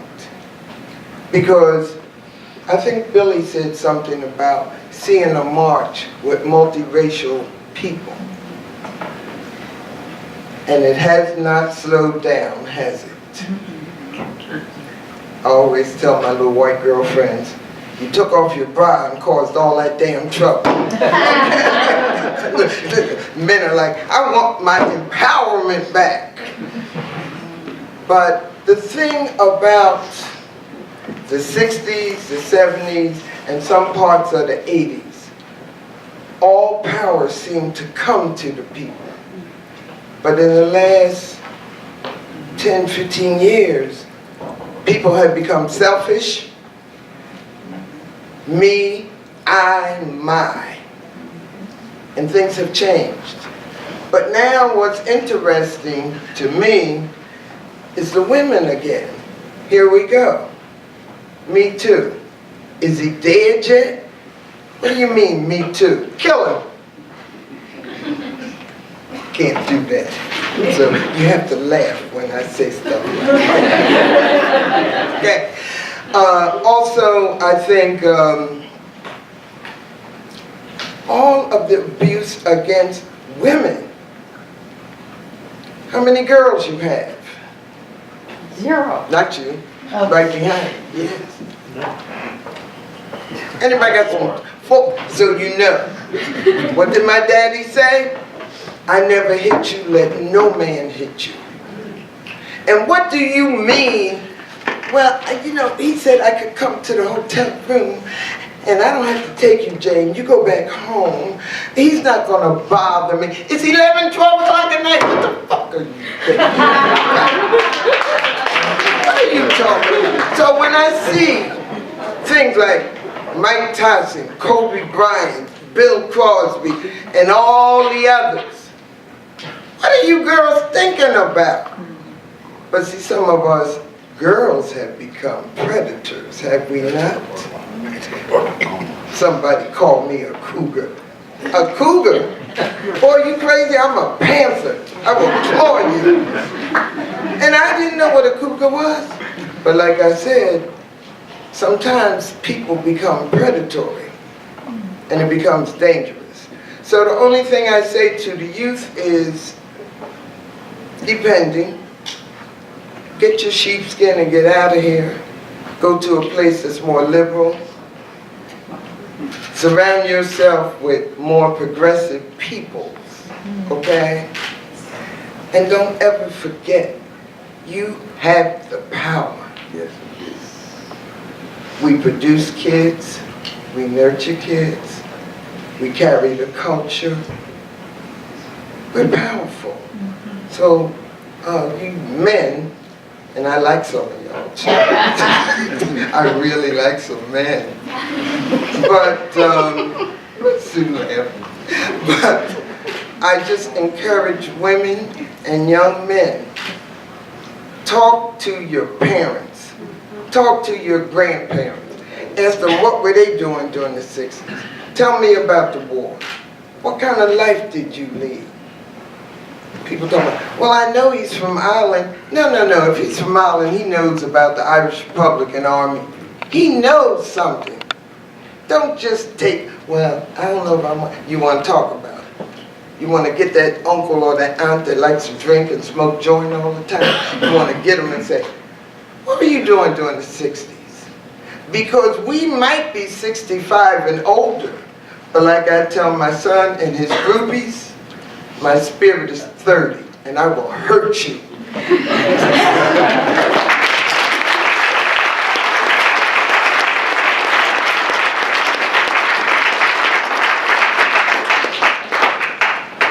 because I think Billy said something about seeing a march with multiracial people. And it has not slowed down, has it? I always tell my little white girlfriends, you took off your bra and caused all that damn trouble. Men are like, I want my empowerment back. But the thing about the 60s, the 70s, and some parts of the 80s, all power seemed to come to the people. But in the last 10, 15 years, people have become selfish. Me, I, my. And things have changed. But now what's interesting to me is the women again. Here we go. Me too. Is he dead yet? What do you mean, me too? Kill him. Can't do that. So you have to laugh when I say stuff like that. Okay. Also, I think all of the abuse against women. How many girls you have? 0. Not you. Oh. Right behind. Yes. Anybody got some? 4. So you know. What did my daddy say? I never hit you, let no man hit you. And what do you mean? Well, he said I could come to the hotel room and I don't have to take you, Jane. You go back home. He's not going to bother me. It's 11, 12 o'clock at night. What the fuck are you thinking? What are you talking about? So when I see things like Mike Tyson, Kobe Bryant, Bill Crosby, and all the others, what are you girls thinking about? But see, some of us girls have become predators, have we not? Somebody called me a cougar. A cougar? Boy, you crazy? I'm a panther. I will claw you. And I didn't know what a cougar was. But like I said, sometimes people become predatory and it becomes dangerous. So the only thing I say to the youth is, depending, get your sheepskin and get out of here. Go to a place that's more liberal. Surround yourself with more progressive people, okay? And don't ever forget, you have the power. Yes. We produce kids, we nurture kids, we carry the culture. We're powerful. So, you men, and I like some of y'all. I really like some men. But, Sue laughing. But I just encourage women and young men, talk to your parents, talk to your grandparents. Ask them what were they doing during the 60s. Tell me about the war. What kind of life did you lead? People talk about, well, I know he's from Ireland. No, no, no. If he's from Ireland, he knows about the Irish Republican Army. He knows something. Don't just take, well, I don't know if you want to talk about it. You want to get that uncle or that aunt that likes to drink and smoke joint all the time. You want to get them and say, what were you doing during the 60s? Because we might be 65 and older, but like I tell my son and his groupies, my spirit is 30, and I will hurt you.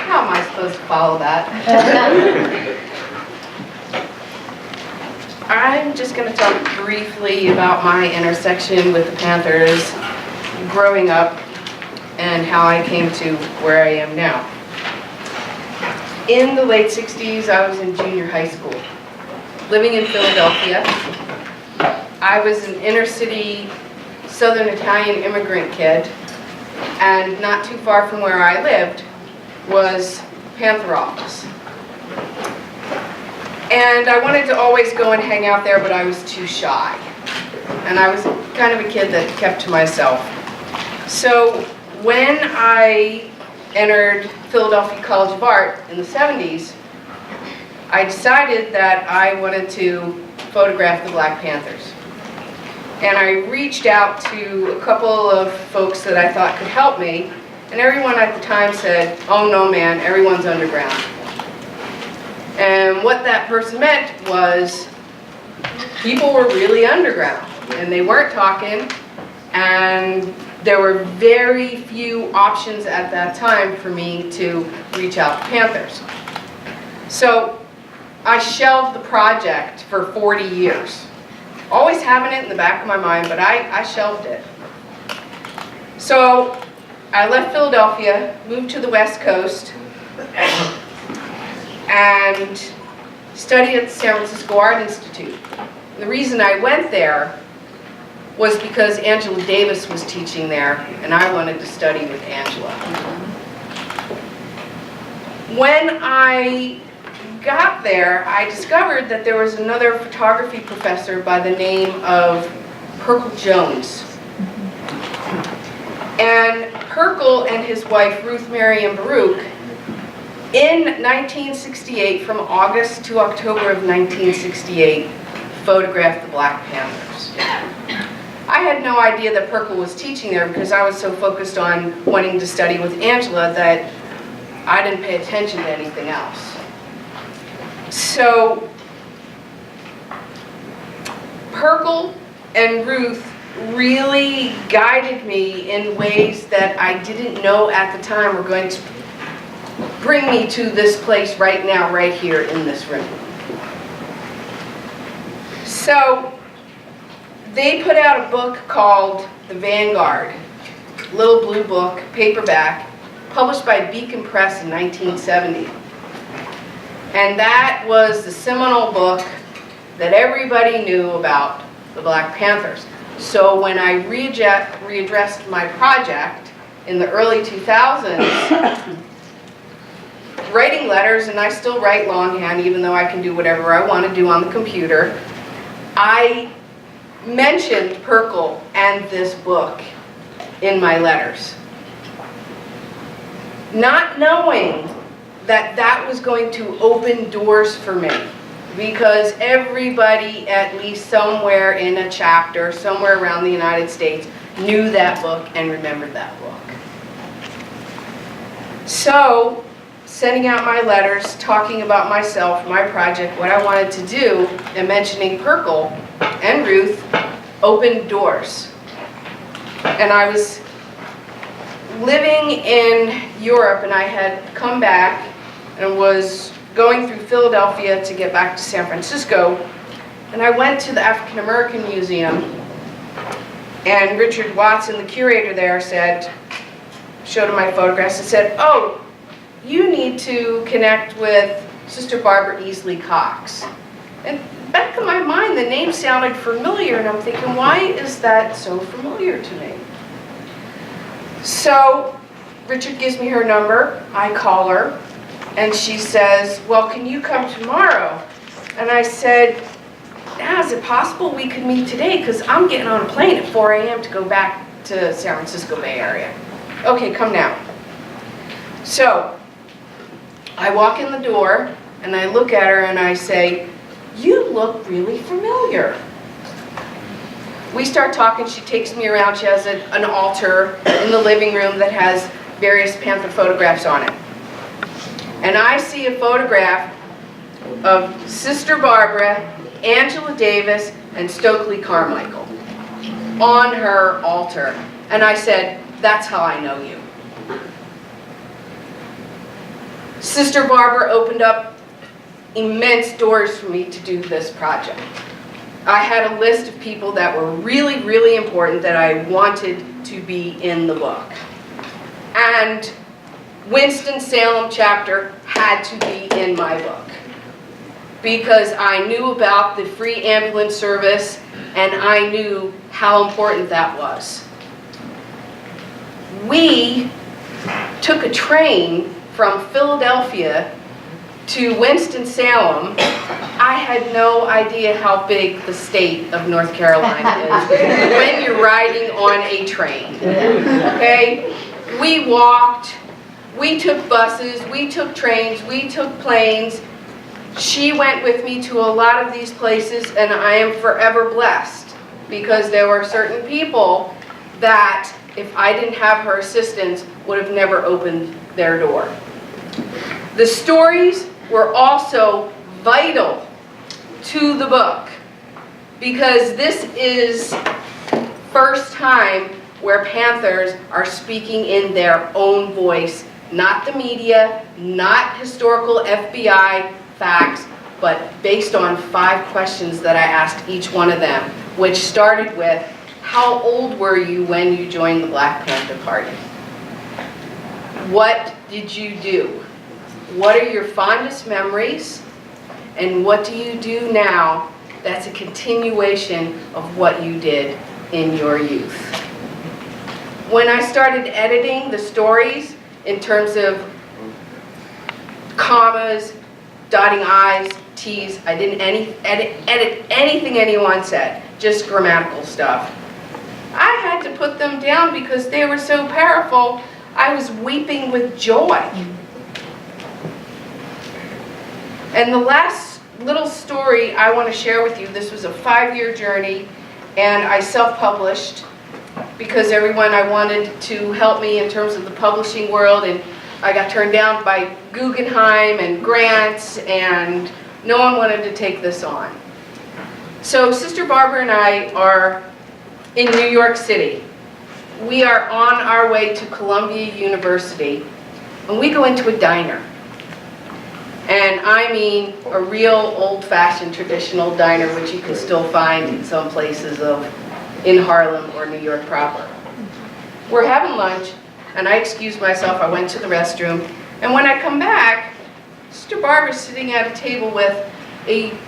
How am I supposed to follow that? I'm just going to talk briefly about my intersection with the Panthers growing up and how I came to where I am now. In the late 60s, I was in junior high school, living in Philadelphia. I was an inner city Southern Italian immigrant kid, and not too far from where I lived was Panther office. And I wanted to always go and hang out there, but I was too shy. And I was kind of a kid that kept to myself. So when I entered Philadelphia College of Art in the 70s, I decided that I wanted to photograph the Black Panthers. And I reached out to a couple of folks that I thought could help me, and everyone at the time said, oh no man, everyone's underground. And what that person meant was people were really underground, and they weren't talking, and there were very few options at that time for me to reach out to Panthers. So I shelved the project for 40 years. Always having it in the back of my mind, but I shelved it. So I left Philadelphia, moved to the West Coast, and studied at the San Francisco Art Institute. The reason I went there was because Angela Davis was teaching there, and I wanted to study with Angela. When I got there, I discovered that there was another photography professor by the name of Perkle Jones. And Perkle and his wife, Ruth Marion Baruch, in 1968, from August to October of 1968, photographed the Black Panthers. I had no idea that Perkle was teaching there because I was so focused on wanting to study with Angela that I didn't pay attention to anything else. So Perkle and Ruth really guided me in ways that I didn't know at the time were going to bring me to this place right now, right here in this room. So they put out a book called The Vanguard, little blue book, paperback, published by Beacon Press in 1970. And that was the seminal book that everybody knew about the Black Panthers. So when I readdressed my project in the early 2000s, writing letters, and I still write longhand even though I can do whatever I want to do on the computer, I mentioned Perkle and this book in my letters, not knowing that that was going to open doors for me, because everybody, at least somewhere in a chapter, somewhere around the United States, knew that book and remembered that book. So, sending out my letters, talking about myself, my project, what I wanted to do, and mentioning Perkle and Ruth opened doors. And I was living in Europe, and I had come back and was going through Philadelphia to get back to San Francisco, and I went to the African American Museum, and Richard Watson, the curator there, said, showed him my photographs and said, oh, you need to connect with Sister Barbara Easley Cox. And back in my mind, the name sounded familiar, and I'm thinking, why is that so familiar to me? So Richard gives me her number, I call her, and she says, well, can you come tomorrow? And I said, is it possible we could meet today? Because I'm getting on a plane at 4 a.m. to go back to San Francisco Bay Area. Okay, come now. So I walk in the door, and I look at her, and I say, you look really familiar. We start talking, she takes me around, she has an altar in the living room that has various Panther photographs on it. And I see a photograph of Sister Barbara, Angela Davis, and Stokely Carmichael on her altar. And I said, that's how I know you. Sister Barbara opened up immense doors for me to do this project. I had a list of people that were really, really important that I wanted to be in the book. And Winston-Salem chapter had to be in my book because I knew about the free ambulance service and I knew how important that was. We took a train from Philadelphia to Winston-Salem. I had no idea how big the state of North Carolina is when you're riding on a train. Okay? We walked, we took buses, we took trains, we took planes. She went with me to a lot of these places, and I am forever blessed because there were certain people that, if I didn't have her assistance, would have never opened their door. The stories were also vital to the book because this is first time where Panthers are speaking in their own voice, not the media, not historical FBI facts, but based on 5 questions that I asked each one of them, which started with, how old were you when you joined the Black Panther Party? What did you do? What are your fondest memories? And what do you do now that's a continuation of what you did in your youth? When I started editing the stories in terms of commas, dotting I's, T's, I didn't edit anything anyone said, just grammatical stuff. I had to put them down because they were so powerful, I was weeping with joy. And the last little story I want to share with you, this was a 5-year journey, and I self-published because everyone I wanted to help me in terms of the publishing world, and I got turned down by Guggenheim and grants, and no one wanted to take this on. So Sister Barbara and I are in New York City. We are on our way to Columbia University, and we go into a diner. And I mean a real old-fashioned traditional diner, which you can still find in some places in Harlem or New York proper. We're having lunch, and I excused myself. I went to the restroom, and when I come back, Sister Barbara's sitting at a table with an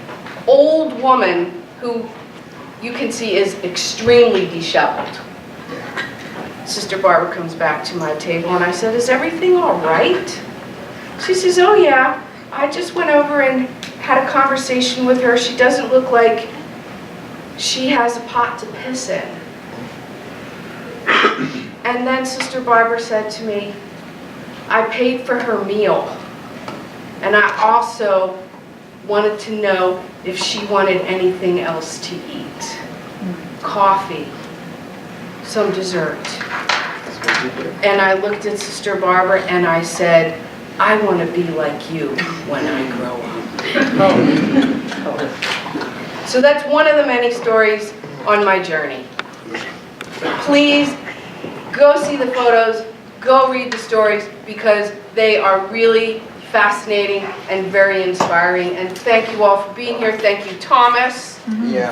old woman who you can see is extremely disheveled. Sister Barbara comes back to my table, and I said, "Is everything all right?" She says, "Oh yeah, I just went over and had a conversation with her. She doesn't look like she has a pot to piss in." And then Sister Barbara said to me, "I paid for her meal, and I also wanted to know if she wanted anything else to eat. Coffee, some dessert." And I looked at Sister Barbara and I said, "I want to be like you when I grow up." So that's one of the many stories on my journey. Please go see the photos, go read the stories, because they are really fascinating and very inspiring. And thank you all for being here. Thank you, Thomas,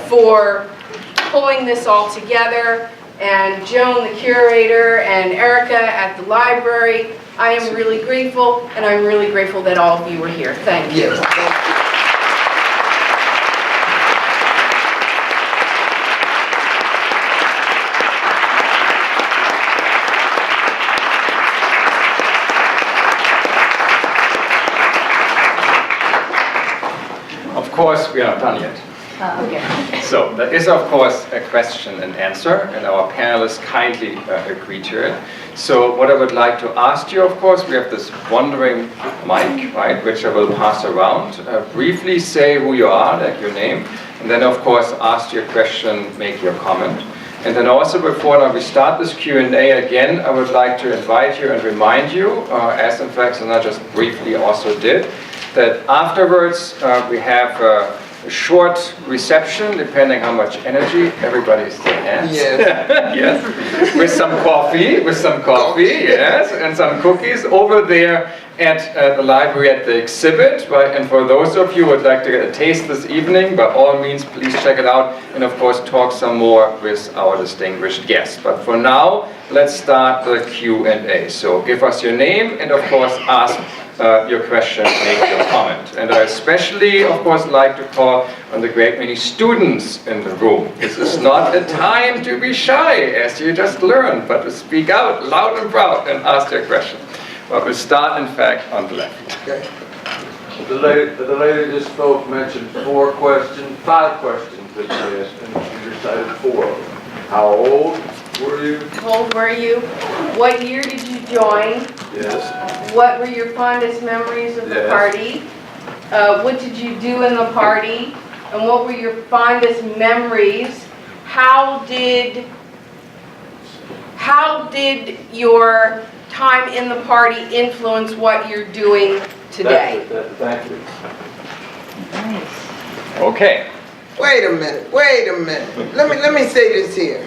for pulling this all together. and Joan, the curator, and Erica at the library. I am really grateful, and I'm really grateful that all of you were here. Thank you. Yes, thank you. Of course, we are not done yet. Okay. So there is, of course, a question and answer, and our panelists kindly agreed to it. So what I would like to ask you, of course, we have this wandering mic, right, which I will pass around. Briefly say who you are, like your name, and then, of course, ask your question, make your comment. And then also, before now we start this Q&A again, I would like to invite you and remind you, as in fact Sana just briefly also did, that afterwards we have a short reception, depending how much energy everybody still has. Yes. Yes. With some coffee, yes, and some cookies over there at the library at the exhibit, right? And for those of you who would like to get a taste this evening, by all means, please check it out, and of course talk some more with our distinguished guests. But for now, let's start the Q&A. So give us your name, and of course ask your question, make your comment. And I especially, of course, like to call on the great many students in the room. This is not a time to be shy, as you just learned, but to speak out loud and proud and ask your question. But we'll start, in fact, on the left. Okay. The lady just spoke, mentioned five questions that she asked, and you recited 4 of them. How old were you? How old were you? What year did you join? Yes. What were your fondest memories of the Yes. party? What did you do in the party? And what were your fondest memories? How did your time in the party influence what you're doing today? Thank you. Okay. Wait a minute. Let me say this here.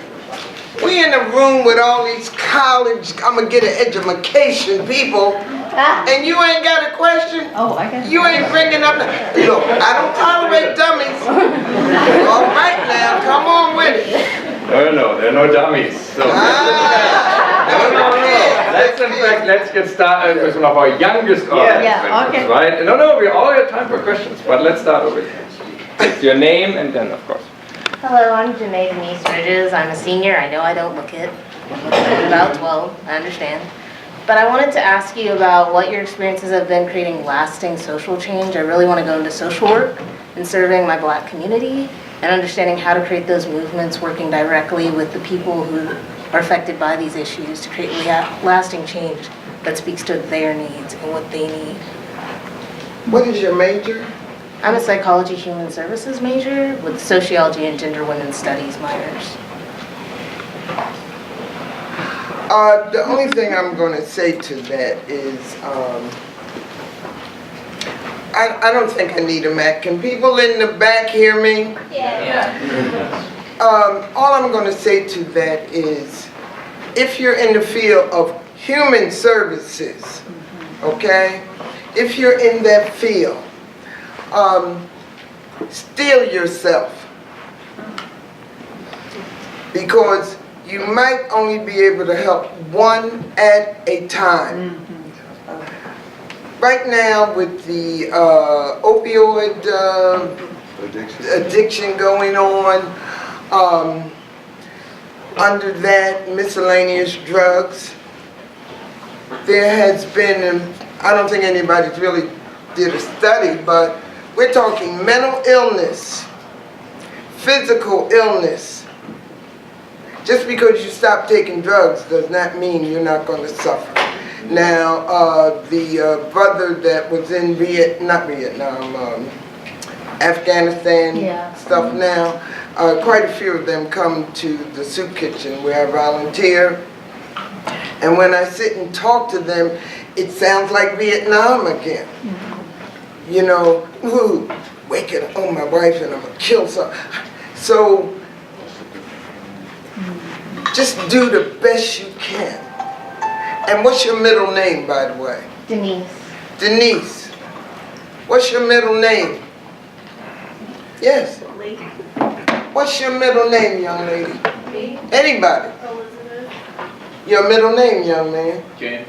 We in a room with all these college, I'm gonna get an education people, and you ain't got a question? Oh, I got it. You ain't bringing up, look, I don't tolerate dummies. All right now, come on with it. No, there are no dummies. So no. Let's get started with one of our youngest audience members, okay. right? No, we all have time for questions, but let's start over here. It's your name, and then, of course. Hello, I'm Janae Denise Bridges. I'm a senior. I know I don't look it. I'm about 12, I understand. But I wanted to ask you about what your experiences have been creating lasting social change. I really want to go into social work and serving my Black community and understanding how to create those movements, working directly with the people who are affected by these issues to create lasting change that speaks to their needs and what they need. What is your major? I'm a psychology human services major with sociology and gender women's studies minors. The only thing I'm going to say to that is, I don't think I need a mic. Can people in the back hear me? Yeah. All I'm going to say to that is, if you're in the field of human services, okay, if you're in that field, steel yourself, because you might only be able to help one at a time. Right now with the opioid addiction going on, under that miscellaneous drugs, there has been, I don't think anybody's really did a study, but we're talking mental illness, physical illness. Just because you stop taking drugs does not mean you're not going to suffer. Now, the brother that was in Afghanistan stuff now, quite a few of them come to the soup kitchen where I volunteer. And when I sit and talk to them, it sounds like Vietnam again. You know, ooh, waking up on my wife and I'm gonna kill some. So, just do the best you can. And what's your middle name, by the way? Denise. Denise. What's your middle name? Yes. What's your middle name, young lady? Me? Anybody? Your middle name, young man. James.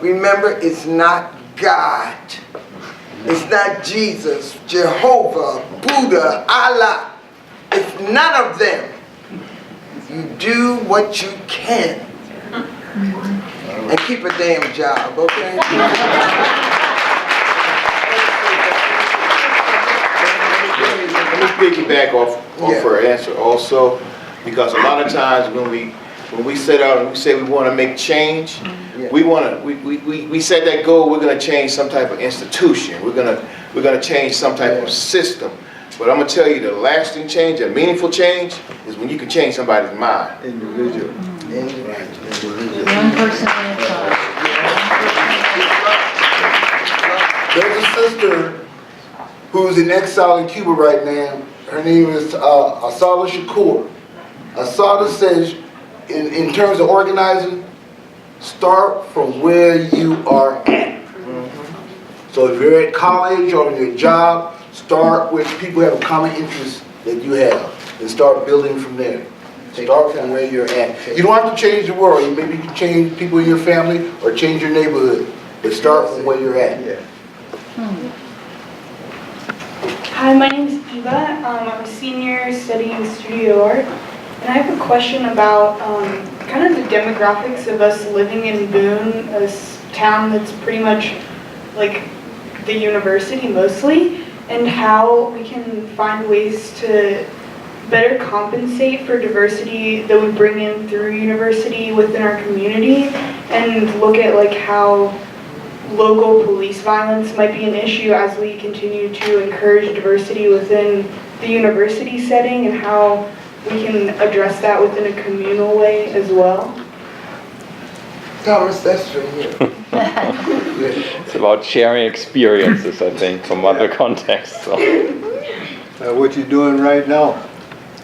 Remember, it's not God. It's not Jesus, Jehovah, Buddha, Allah. It's none of them. You do what you can. And keep a damn job, okay? Let me piggyback off her answer also, because a lot of times when we set out and we say we want to make change, we set that goal. We're going to change some type of institution. We're going to change some type of system. But I'm going to tell you, the lasting change, a meaningful change, is when you can change somebody's mind. Individual. One person at a time. There's a sister who's in exile in Cuba right now. Her name is Asada Shakur. Asada says, in terms of organizing, start from where you are at. So if you're at college or in your job, start with people who have a common interest that you have and start building from there. Start from where you're at. You don't have to change the world. Maybe you can change people in your family or change your neighborhood. But start from where you're at. Hi, my name is Eva. I'm a senior studying studio art. And I have a question about kind of the demographics of us living in Boone, a town that's pretty much like the university mostly, and how we can find ways to better compensate for diversity that we bring in through university within our community, and look at like how local police violence might be an issue as we continue to encourage diversity within the university setting, and how we can address that within a communal way as well. Thomas, that's for you. It's about sharing experiences, I think, from other contexts. So. What you're doing right now.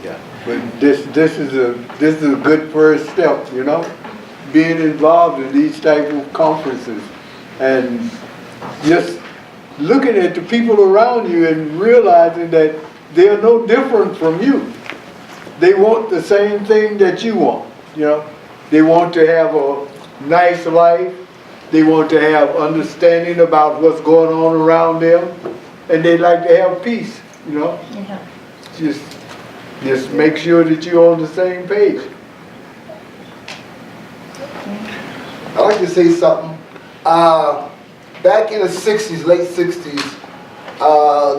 Yeah. But this is a good first step, you know, being involved in these type of conferences and just looking at the people around you and realizing that they are no different from you. They want the same thing that you want, you know. They want to have a nice life. They want to have understanding about what's going on around them, and they like to have peace, you know. Yeah. Just make sure that you're on the same page. I'd like to say something. Back in the 60s, late 60s,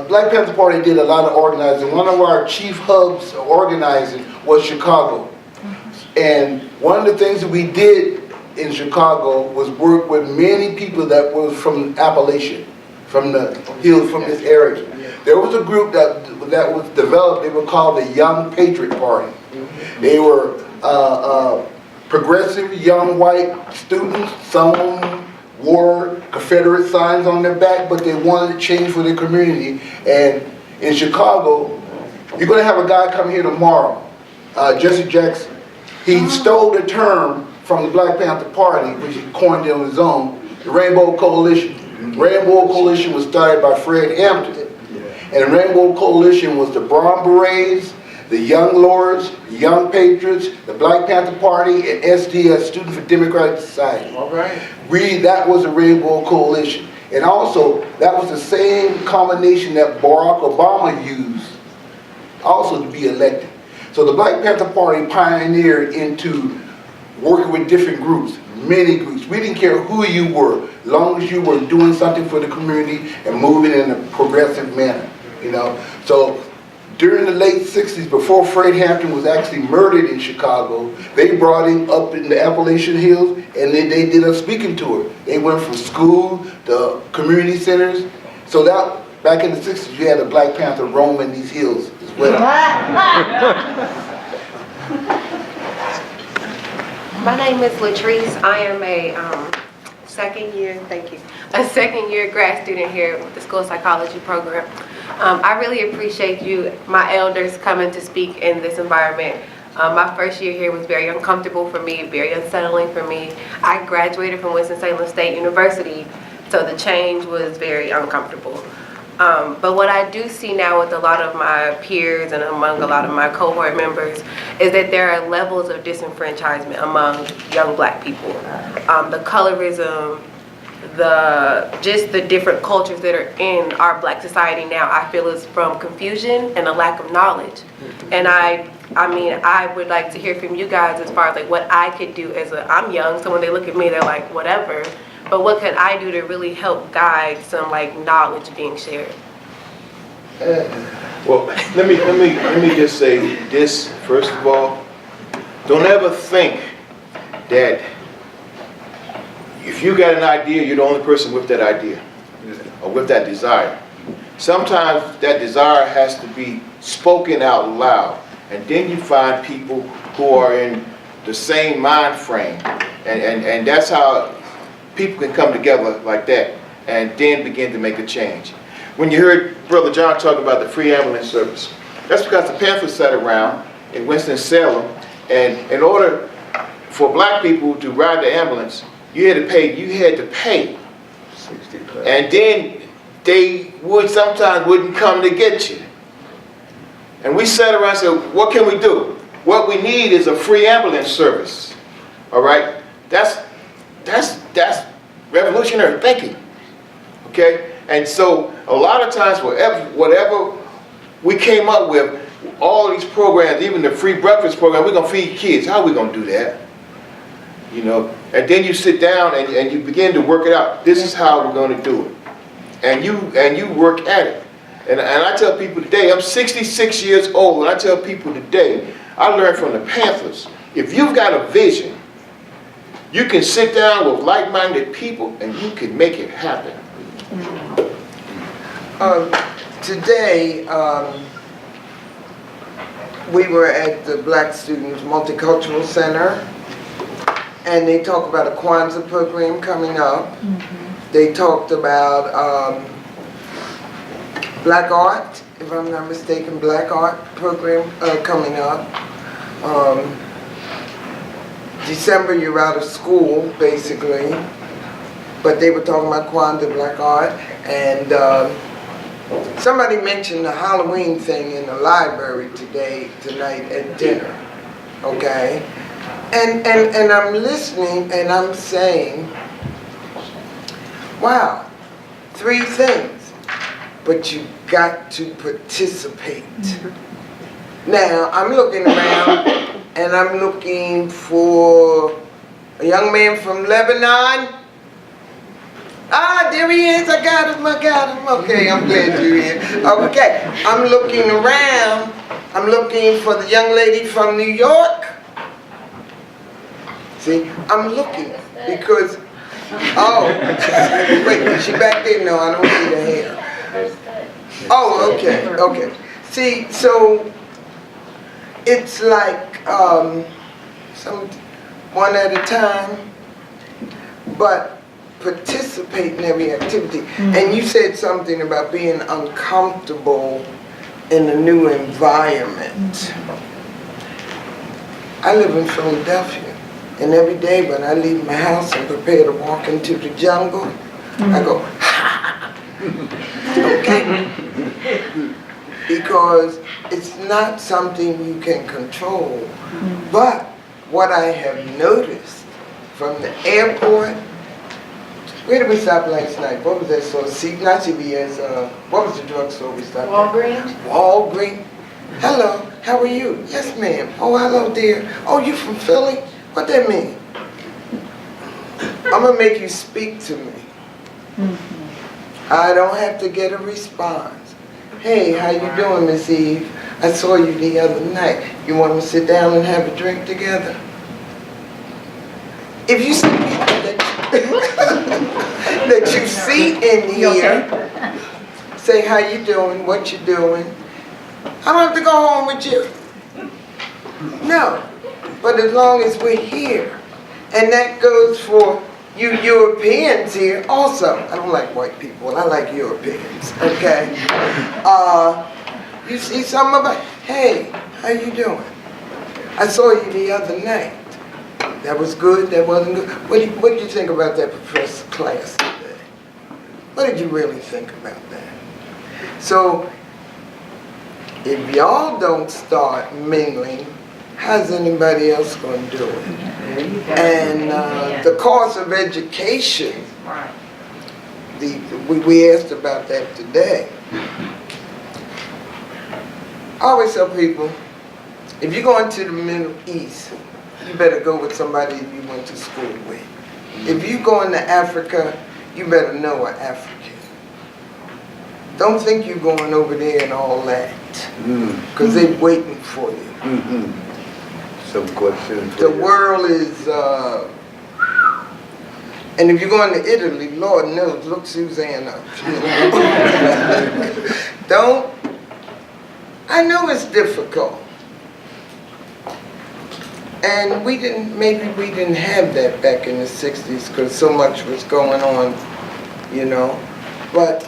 Black Panther Party did a lot of organizing. One of our chief hubs of organizing was Chicago. And one of the things that we did in Chicago was work with many people that was from Appalachia, from the hills, from this area. There was a group that was developed. They were called the Young Patriot Party. They were progressive young white students. Some of them wore Confederate signs on their back, but they wanted to change for their community. And in Chicago, you're going to have a guy come here tomorrow, Jesse Jackson. He stole the term from the Black Panther Party, which he coined it on his own, the Rainbow Coalition. Rainbow Coalition was started by Fred Hampton. And the Rainbow Coalition was the Brown Berets, the Young Lords, the Young Patriots, the Black Panther Party, and SDS, Student for Democratic Society. All right. That was the Rainbow Coalition. And also, that was the same combination that Barack Obama used also to be elected. So the Black Panther Party pioneered into working with different groups, many groups. We didn't care who you were, as long as you were doing something for the community and moving in a progressive manner, you know. So during the late 60s, before Fred Hampton was actually murdered in Chicago, they brought him up in the Appalachian Hills and they did a speaking tour. They went from school to community centers. So that, back in the 60s, you had a Black Panther roaming these hills as well. My name is Latrice. I am a second year grad student here with the school psychology program. I really appreciate you, my elders, coming to speak in this environment. My first year here was very uncomfortable for me, very unsettling for me. I graduated from Winston-Salem State University, so the change was very uncomfortable. But what I do see now with a lot of my peers and among a lot of my cohort members is that there are levels of disenfranchisement among young Black people. The colorism, just the different cultures that are in our Black society now, I feel is from confusion and a lack of knowledge. And I mean, I would like to hear from you guys as far as like what I could do I'm young, so when they look at me, they're like, whatever. But what can I do to really help guide some like knowledge being shared? Well, let me just say this first of all. Don't ever think that if you got an idea, you're the only person with that idea or with that desire. Sometimes that desire has to be spoken out loud, and then you find people who are in the same mind frame, and that's how people can come together like that and then begin to make a change. When you heard Brother John talk about the free ambulance service, that's because the Panthers sat around in Winston-Salem, and in order for Black people to ride the ambulance, you had to pay. And then they sometimes wouldn't come to get you. And we sat around and said, what can we do? What we need is a free ambulance service. All right? That's revolutionary thinking. Okay? And so a lot of times whatever we came up with, all these programs, even the free breakfast program, we're gonna feed kids. How are we gonna do that? You know, and then you sit down and you begin to work it out. This is how we're going to do it, and you work at it. And I tell people today, I'm 66 years old, and I tell people today, I learned from the Panthers. If you've got a vision, you can sit down with like-minded people, and you can make it happen. Today, we were at the Black Students Multicultural Center. And they talked about a Kwanzaa program coming up. They talked about Black Art, if I'm not mistaken, Black Art program coming up. December, you're out of school, basically. But they were talking about Kwanzaa, Black Art. And somebody mentioned the Halloween thing in the library tonight at dinner, okay? And I'm listening and I'm saying, wow, 3 things, but you got to participate. Now, I'm looking around and I'm looking for a young man from Lebanon. Ah, there he is, I got him. Okay, I'm glad you're here. Okay, I'm looking around, I'm looking for the young lady from New York. See, I'm looking because, wait, is she back there? No, I don't see the hair. Oh, okay. See, so it's like one at a time, but participate in every activity. And you said something about being uncomfortable in a new environment. I live in Philadelphia. And every day when I leave my house and prepare to walk into the jungle, I go, ha! Okay? Because it's not something you can control. But what I have noticed from the airport, where did we stop last night? What was that store? Not CVS, what was the drugstore we stopped at? Walgreens. Hello, how are you? Yes, ma'am. Oh, hello, dear. Oh, you from Philly? What that mean? I'm gonna make you speak to me. I don't have to get a response. Hey, how you doing, Miss Eve? I saw you the other night. You want to sit down and have a drink together? If you see people that you see in here, say how you doing, what you doing. I don't have to go home with you. No. But as long as we're here, and that goes for you Europeans here also. I don't like white people, I like Europeans, okay? You see some of us, hey, how you doing? I saw you the other night. That was good, that wasn't good. What did you think about that professor class today? What did you really think about that? So if y'all don't start mingling, how's anybody else going to do it? And the cost of education, we asked about that today. I always tell people, if you're going to the Middle East, you better go with somebody you went to school with. If you go into Africa, you better know an African. Don't think you're going over there and all that, because they're waiting for you. Some questions. The world is, and if you're going to Italy, Lord knows, look Suzanne up. Don't, I know it's difficult. And maybe we didn't have that back in the 60s because so much was going on, you know. But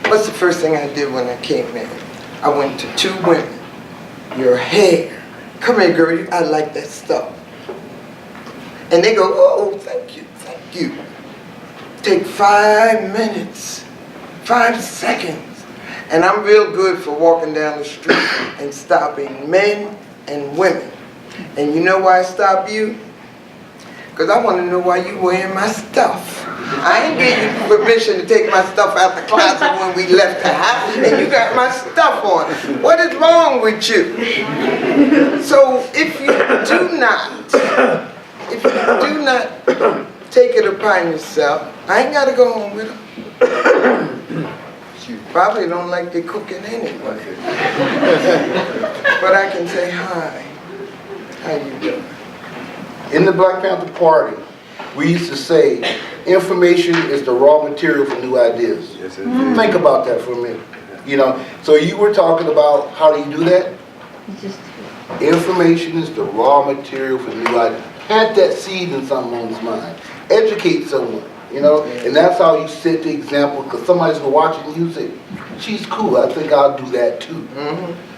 what's the first thing I did when I came in? I went to 2 women. Your hair. Come here, girl, I like that stuff. And they go, oh, thank you, thank you. Take 5 minutes, 5 seconds. And I'm real good for walking down the street and stopping men and women. And you know why I stop you? Because I want to know why you wearing my stuff. I ain't gave you permission to take my stuff out the closet when we left the house, and you got my stuff on. What is wrong with you? So if you do not take it upon yourself, I ain't got to go home with them. You probably don't like the cooking anyway. But I can say hi. How you doing? In the Black Panther Party, we used to say, information is the raw material for new ideas. Yes, it is. Think about that for a minute. You know, so you were talking about how do you do that? Information is the raw material for new ideas. Plant that seed in someone's mind. Educate someone, you know, and that's how you set the example, because somebody's watching you say, she's cool, I think I'll do that too.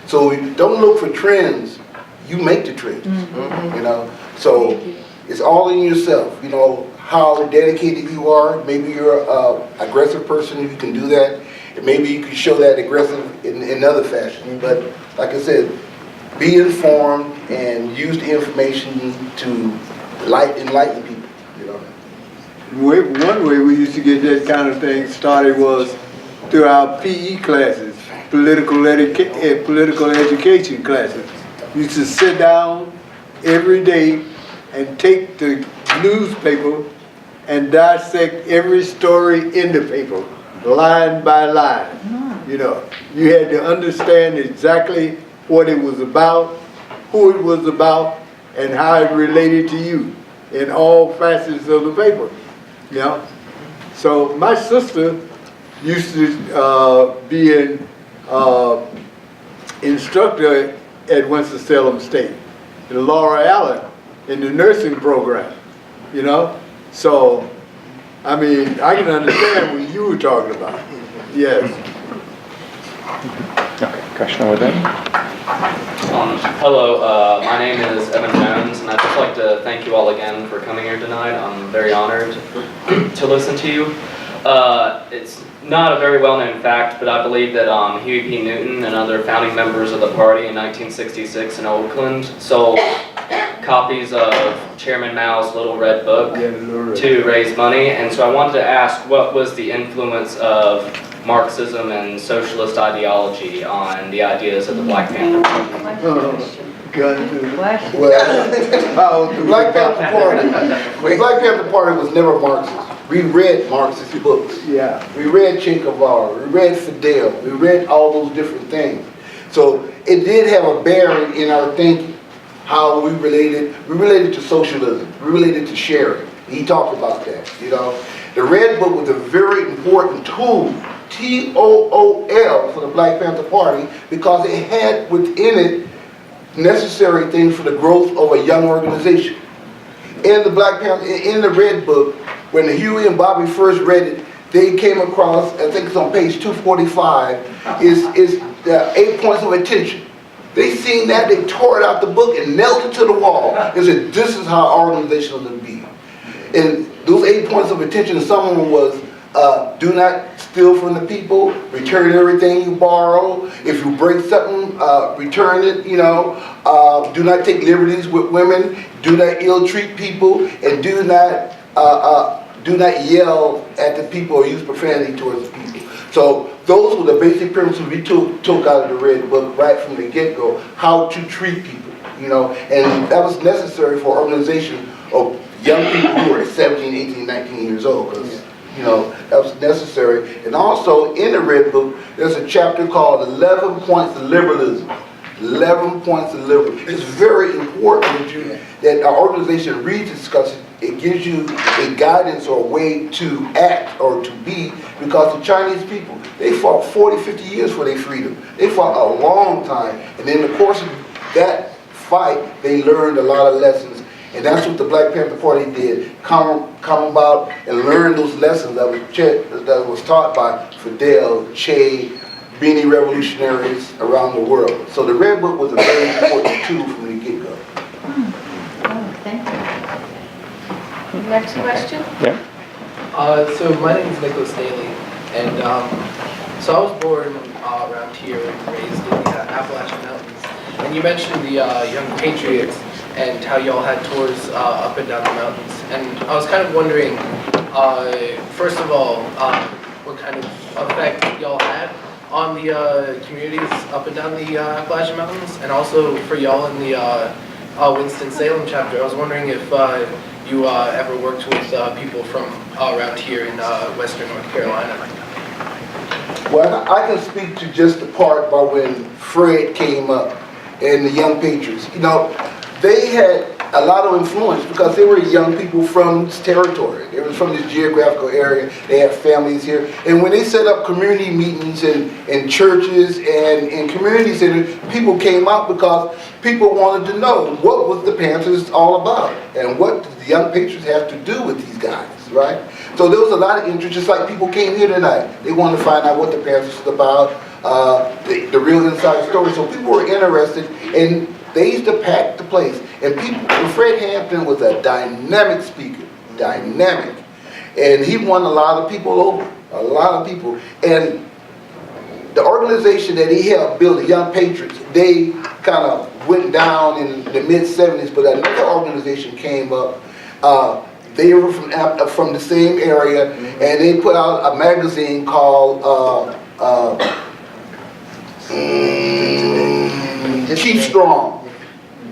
So don't look for trends, you make the trends, you know. So it's all in yourself, you know, how dedicated you are. Maybe you're an aggressive person, you can do that. And maybe you can show that aggressive in other fashion. But like I said, be informed and use the information to enlighten people, you know. One way we used to get that kind of thing started was through our PE classes, political education classes. We used to sit down every day and take the newspaper and dissect every story in the paper, line by line. You know, you had to understand exactly what it was about, who it was about, and how it related to you in all facets of the paper. You know? So my sister used to be an instructor at Winston-Salem State, Laura Allen, in the nursing program, you know? So, I mean, I can understand what you were talking about. Yes. Okay, question over there. Hello, my name is Evan Jones, and I'd just like to thank you all again for coming here tonight. I'm very honored to listen to you. It's not a very well-known fact, but I believe that Huey P. Newton and other founding members of the party in 1966 in Oakland sold copies of Chairman Mao's Little Red Book to raise money, and so I wanted to ask, what was the influence of Marxism and socialist ideology on the ideas of the Black Panther Party? Well, the Black Panther Party was never Marxist. We read Marxist books. Yeah. We read Che Guevara, we read Fidel, we read all those different things. So it did have a bearing in our thinking, how we related to socialism, we related to sharing. He talked about that, you know. The Red Book was a very important tool, T-O-O-L, for the Black Panther Party, because it had within it necessary things for the growth of a young organization. In the Red Book, when Huey and Bobby first read it, they came across, I think it's on page 245, is the 8 points of attention. They seen that, they tore it out the book and nailed it to the wall and said, this is how our organization is going to be. And those 8 points of attention, some of them was Do not steal from the people. Return everything you borrow. If you break something, return it. You know. Do not take liberties with women. Do not ill-treat people, and do not yell at the people or use profanity towards the people. So those were the basic principles we took out of the Red Book right from the get-go, how to treat people, you know, and that was necessary for an organization of young people who were 17, 18, 19 years old, because, you know, that was necessary. And also in the Red Book, there's a chapter called 11 Points of Liberalism. 11 points of liberalism. It's very important that our organization reads this because it gives you a guidance or a way to act or to be, because the Chinese people, they fought 40, 50 years for their freedom. They fought a long time. And in the course of that fight, they learned a lot of lessons. And that's what the Black Panther Party did, come about and learn those lessons that was taught by Fidel, Che, many revolutionaries around the world. So the Red Book was a very important tool from the get-go. Oh, thank you. Next question? Yeah. So my name is Nicholas Daly, and so I was born around here and raised in the Appalachian Mountains. And you mentioned the Young Patriots and how y'all had tours up and down the mountains. And I was kind of wondering, first of all, what kind of effect y'all had on the communities up and down the Appalachian Mountains, and also for y'all in the Winston-Salem chapter. I was wondering if you ever worked with people from around here in Western North Carolina. Well, I can speak to just the part about when Fred came up and the Young Patriots. You know, they had a lot of influence because they were young people from this territory. They were from this geographical area. They had families here. And when they set up community meetings in churches and in community centers, people came out because people wanted to know what was the Panthers all about and what did the Young Patriots have to do with these guys, right? So there was a lot of interest, just like people came here tonight. They wanted to find out what the Panthers was about, the real inside story. So people were interested, and they used to pack the place. And Fred Hampton was a dynamic speaker, dynamic. And he won a lot of people over, a lot of people. And the organization that he helped build, the Young Patriots, they kind of went down in the mid-70s, but another organization came up. They were from the same area, and they put out a magazine called Keep Strong.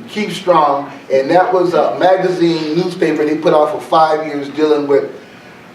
Keep Strong, and that was a magazine, newspaper they put out for 5 years dealing with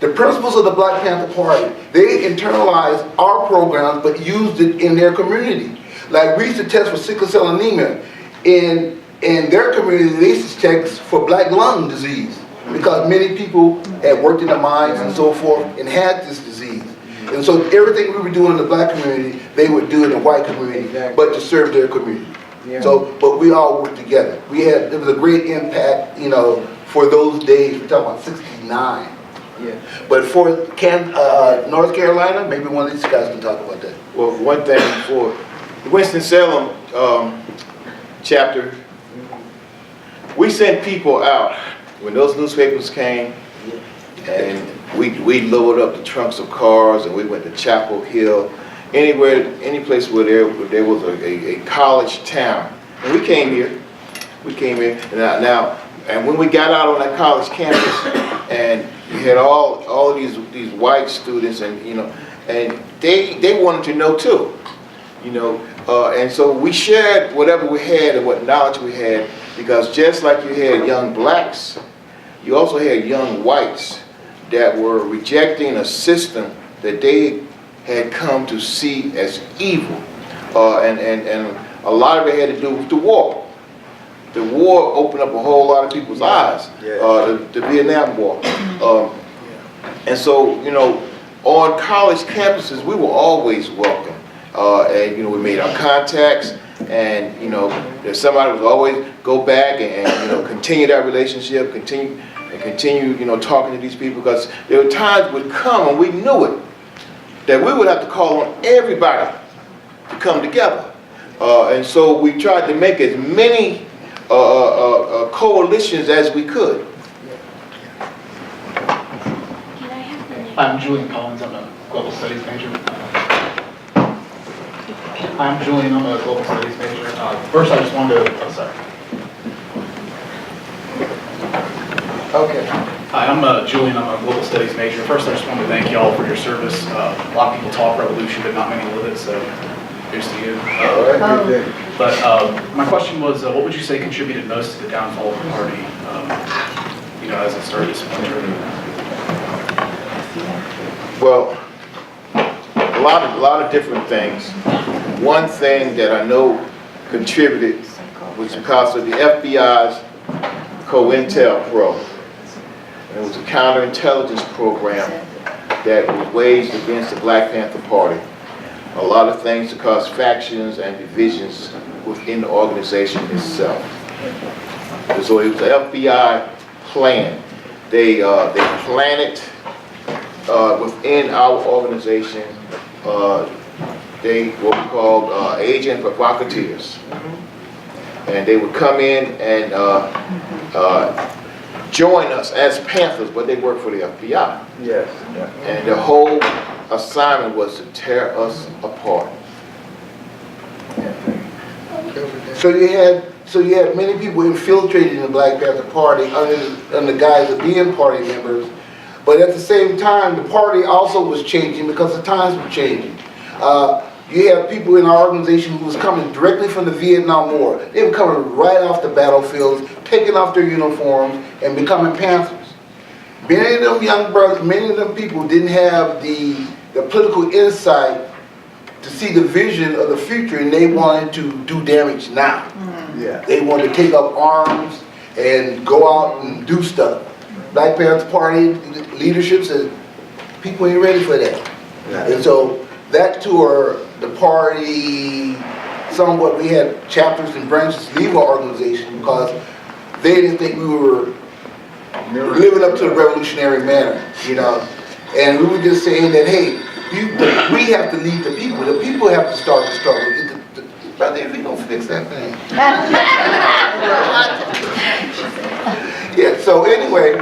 the principles of the Black Panther Party. They internalized our programs but used it in their community. Like we used to test for sickle cell anemia. In their community, they used to test for black lung disease because many people had worked in the mines and so forth and had this disease. And so everything we were doing in the black community, they would do in the white community, but to serve their community. Yeah. So, but we all worked together. There was a great impact, you know, for those days. We're talking about '69. Yeah. But for North Carolina, maybe one of these guys can talk about that. Well, one thing for the Winston-Salem chapter, we sent people out when those newspapers came, and we loaded up the trunks of cars and we went to Chapel Hill. Anywhere, any place where there was a college town, and we came here, and when we got out on that college campus, and you had all of these white students, and you know, and they wanted to know too, you know, and so we shared whatever we had and what knowledge we had, because just like you had young blacks, you also had young whites that were rejecting a system that they had come to see as evil, and a lot of it had to do with the war. The war opened up a whole lot of people's eyes, the Vietnam War. And so, you know, on college campuses, we were always welcome. And, you know, we made our contacts, and, you know, if somebody would always go back and you know, continue that relationship, continue, you know, talking to these people, because there were times would come, and we knew it, that we would have to call on everybody to come together. And so we tried to make as many coalitions as we could. Can I have the name? I'm Julian Collins. I'm a global studies major. I'm Julian. I'm a global studies major. First, I just wanted to. Oh, sorry. Okay. Hi, I'm Julian. I'm a global studies major. First, I just wanted to thank you all for your service. A lot of people talk revolution, but not many live it. So, here's to you. But my question was, what would you say contributed most to the downfall of the party? You know, as it started to splinter. Well, a lot of different things. One thing that I know contributed was because of the FBI's COINTELPRO. It was a counterintelligence program that was waged against the Black Panther Party. A lot of things to cause factions and divisions within the organization itself. And so it was an FBI plan. They planned within our organization, they what we called agent provocateurs. And they would come in and join us as Panthers, but they work for the FBI. Yes. And the whole assignment was to tear us apart. So you had many people infiltrated in the Black Panther Party under the guise of being party members, but at the same time, the party also was changing because the times were changing. You have people in our organization who was coming directly from the Vietnam War. They were coming right off the battlefields, taking off their uniforms, and becoming Panthers. Many of them young brothers, many of them people didn't have the political insight to see the vision of the future, and they wanted to do damage now. Yeah. They wanted to take up arms and go out and do stuff. Black Panther Party leadership said, people ain't ready for that. Yeah. And so that tore the party somewhat. We had chapters and branches leave our organization because they didn't think we were living up to the revolutionary manner, you know. And we were just saying that, hey, we have to lead the people. The people have to start the struggle. Brother, if we don't fix that thing. Yeah, so anyway,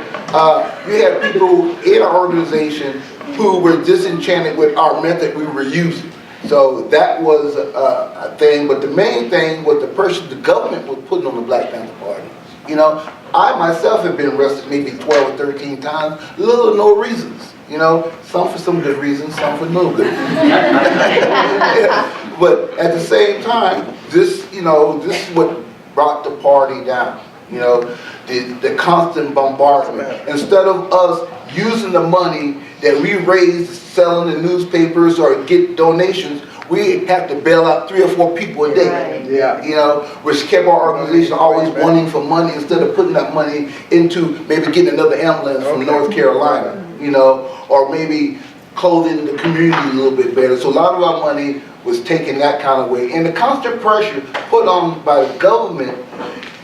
you had people in our organization who were disenchanted with our method we were using. So that was a thing, but the main thing was the pressure the government was putting on the Black Panther Party. You know, I myself have been arrested maybe 12 or 13 times, little or no reasons. You know, some for some good reasons, some for no good reasons. Yeah. But at the same time, this is what brought the party down. You know, the constant bombardment. Instead of us using the money that we raised selling the newspapers or get donations, we have to bail out 3 or 4 people a day. Right. Yeah. You know, which kept our organization always wanting for money instead of putting that money into maybe getting another ambulance from North Carolina, you know, or maybe clothing the community a little bit better. So a lot of our money was taken that kind of way. And the constant pressure put on by the government,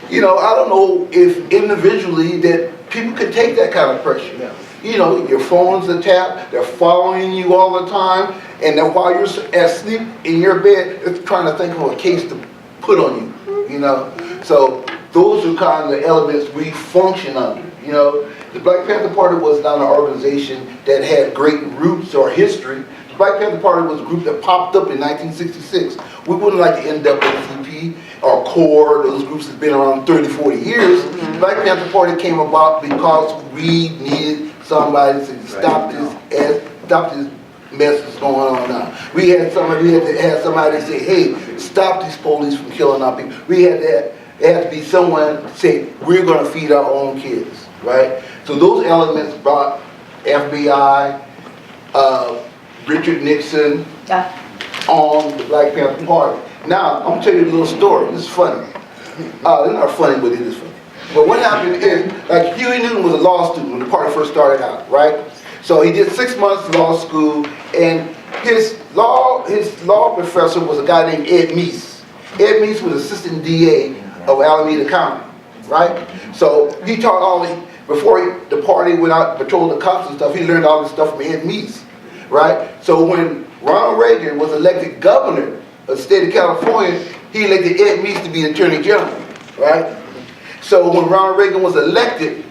you know, I don't know if individually that people could take that kind of pressure. Yeah. You know, your phones are tapped, they're following you all the time, and then while you're asleep in your bed, they're trying to think of a case to put on you, you know. So those are kind of the elements we function under, you know. The Black Panther Party was not an organization that had great roots or history. The Black Panther Party was a group that popped up in 1966. We wouldn't like the NAACP or CORE, those groups have been around 30, 40 years. The Black Panther Party came about because we needed somebody to stop this mess that's going on now. We had to have somebody say, hey, stop these police from killing our people. There had to be someone to say, we're going to feed our own kids, right? So those elements brought FBI, Richard Nixon on the Black Panther Party. Now, I'm going to tell you a little story. This is funny. It's not funny, but it is funny. But what happened is, like Huey Newton was a law student when the party first started out, right? So he did 6 months law school, and his law professor was a guy named Ed Meese. Ed Meese was assistant DA of Alameda County, right? So he taught before the party went out and patrolled the cops and stuff, he learned all this stuff from Ed Meese, right? So when Ronald Reagan was elected governor of the state of California, he elected Ed Meese to be Attorney General, right? So when Ronald Reagan was elected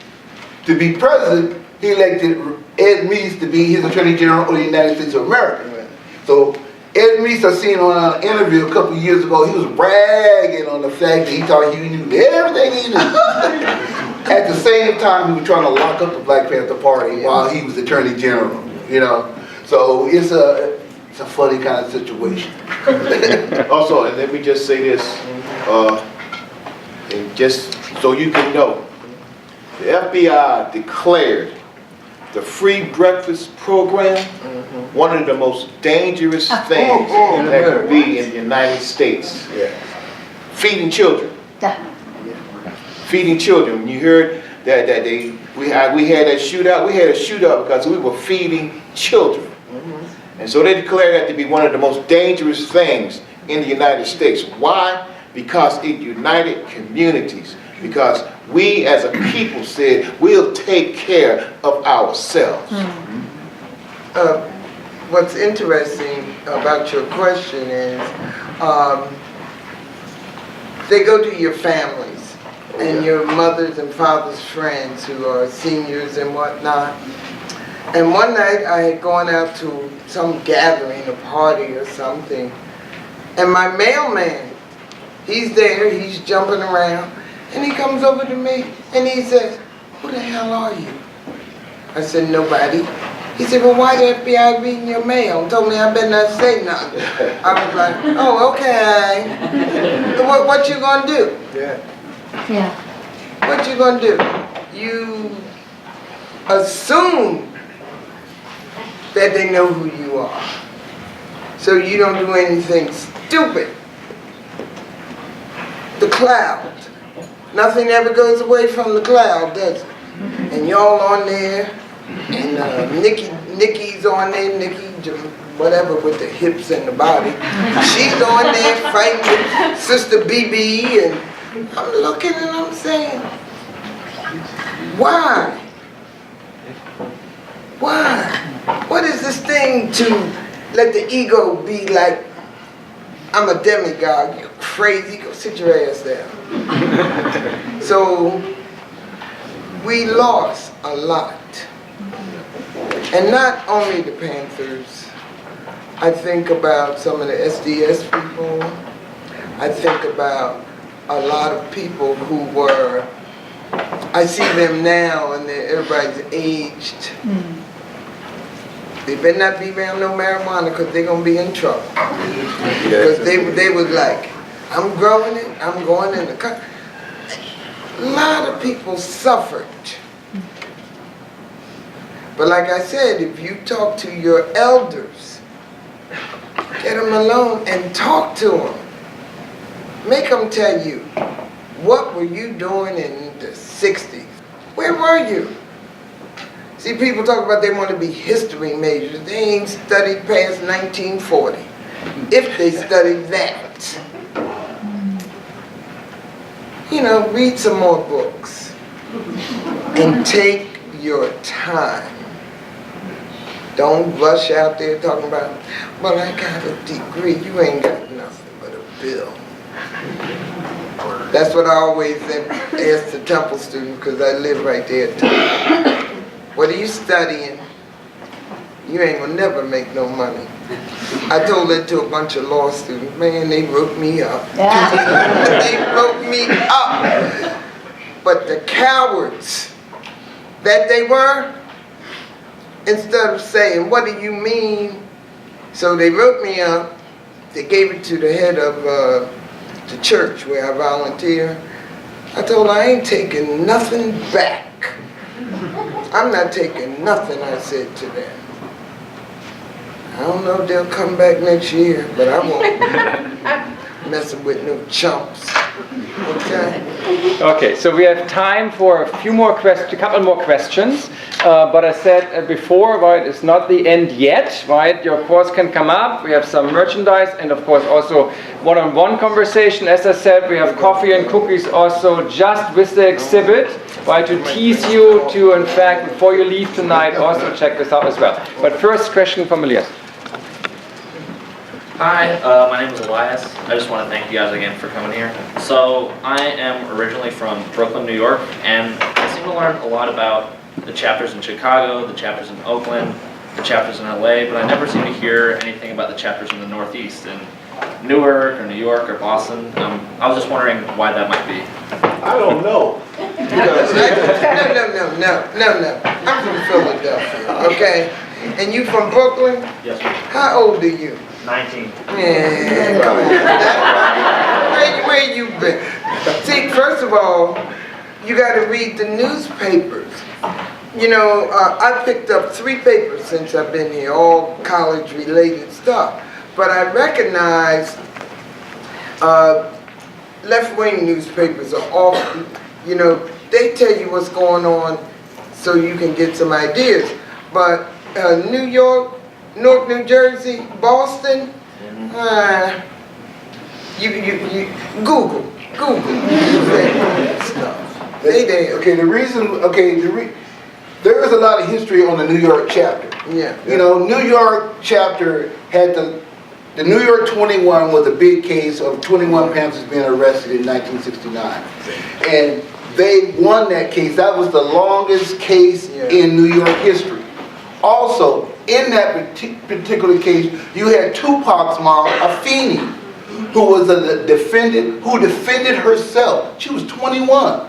to be president, he elected Ed Meese to be his Attorney General of the United States of America. So Ed Meese, I seen on an interview a couple of years ago, he was bragging on the fact that he thought he knew everything he knew. At the same time, he was trying to lock up the Black Panther Party while he was Attorney General, you know. So it's a funny kind of situation. Also, and let me just say this, and just so you can know, the FBI declared the free breakfast program one of the most dangerous things that could be in the United States. Feeding children. Feeding children. When you heard that we had that shootout, we had a shootout because we were feeding children. And so they declared that to be one of the most dangerous things in the United States. Why? Because it united communities. Because we as a people said, we'll take care of ourselves. What's interesting about your question is they go to your families and your mother's and father's friends who are seniors and whatnot. And one night I had gone out to some gathering, a party or something, and my mailman, he's there, he's jumping around, and he comes over to me and he says, "Who the hell are you?" I said, "Nobody." He said, "Well, why the FBI reading your mail?" And told me I better not say nothing. I was like, "Oh, okay. What you gonna do?" Yeah. What you gonna do? You assume that they know who you are, so you don't do anything stupid. The cloud. Nothing ever goes away from the cloud, does it? And y'all on there, and Nikki's on there, Nikki, whatever, with the hips and the body. She's on there fighting with Sister BB, and I'm looking and I'm saying, why? Why? What is this thing to let the ego be like, I'm a demigod, you're crazy, go sit your ass down. So, we lost a lot. And not only the Panthers, I think about some of the SDS people, I think about a lot of people who were, I see them now and everybody's aged. They better not be around no marijuana because they're going to be in trouble. Because they was like, I'm growing it, I'm going in the country. A lot of people suffered. But like I said, if you talk to your elders, get them alone and talk to them. Make them tell you, what were you doing in the 60s? Where were you? See, people talk about they want to be history majors. They ain't studied past 1940. If they studied that. You know, read some more books. And take your time. Don't rush out there talking about, well, I got a degree. You ain't got nothing but a bill. That's what I always ask the Temple students, because I live right there too. What are you studying? You ain't gonna never make no money. I told that to a bunch of law students. Man, they wrote me up. They wrote me up. But the cowards that they were, instead of saying, what do you mean? So they wrote me up. They gave it to the head of the church where I volunteer. I told her I ain't taking nothing back. I'm not taking nothing, I said to them. I don't know if they'll come back next year, but I won't messing with no chumps. Okay? Okay, so we have time for a few more questions, a couple more questions. But I said before, right, it's not the end yet, right? Your course can come up. We have some merchandise and, of course, also one-on-one conversation. As I said, we have coffee and cookies also just with the exhibit, right, to tease you to, in fact, before you leave tonight, also check this out as well. But first question from Elias. Hi, my name is Elias. I just want to thank you guys again for coming here. So I am originally from Brooklyn, New York, and I seem to learn a lot about the chapters in Chicago, the chapters in Oakland, the chapters in LA, but I never seem to hear anything about the chapters in the Northeast, in Newark or New York or Boston. I was just wondering why that might be. I don't know. No. I'm from Philadelphia, okay? And you from Brooklyn? Yes, sir. How old are you? 19. Yeah, come on. Where you been? See, first of all, you got to read the newspapers. You know, I picked up 3 papers since I've been here, all college-related stuff. But I recognize left-wing newspapers are often, you know, they tell you what's going on so you can get some ideas. But New York, Newark, New Jersey, Boston, you Google stuff. Okay, there is a lot of history on the New York chapter. Yeah. You know, New York chapter had the New York 21 was a big case of 21 Panthers being arrested in 1969. And they won that case. That was the longest case in New York history. Also, in that particular case, you had Tupac's mom, Afeni, who was a defendant, who defended herself. She was 21.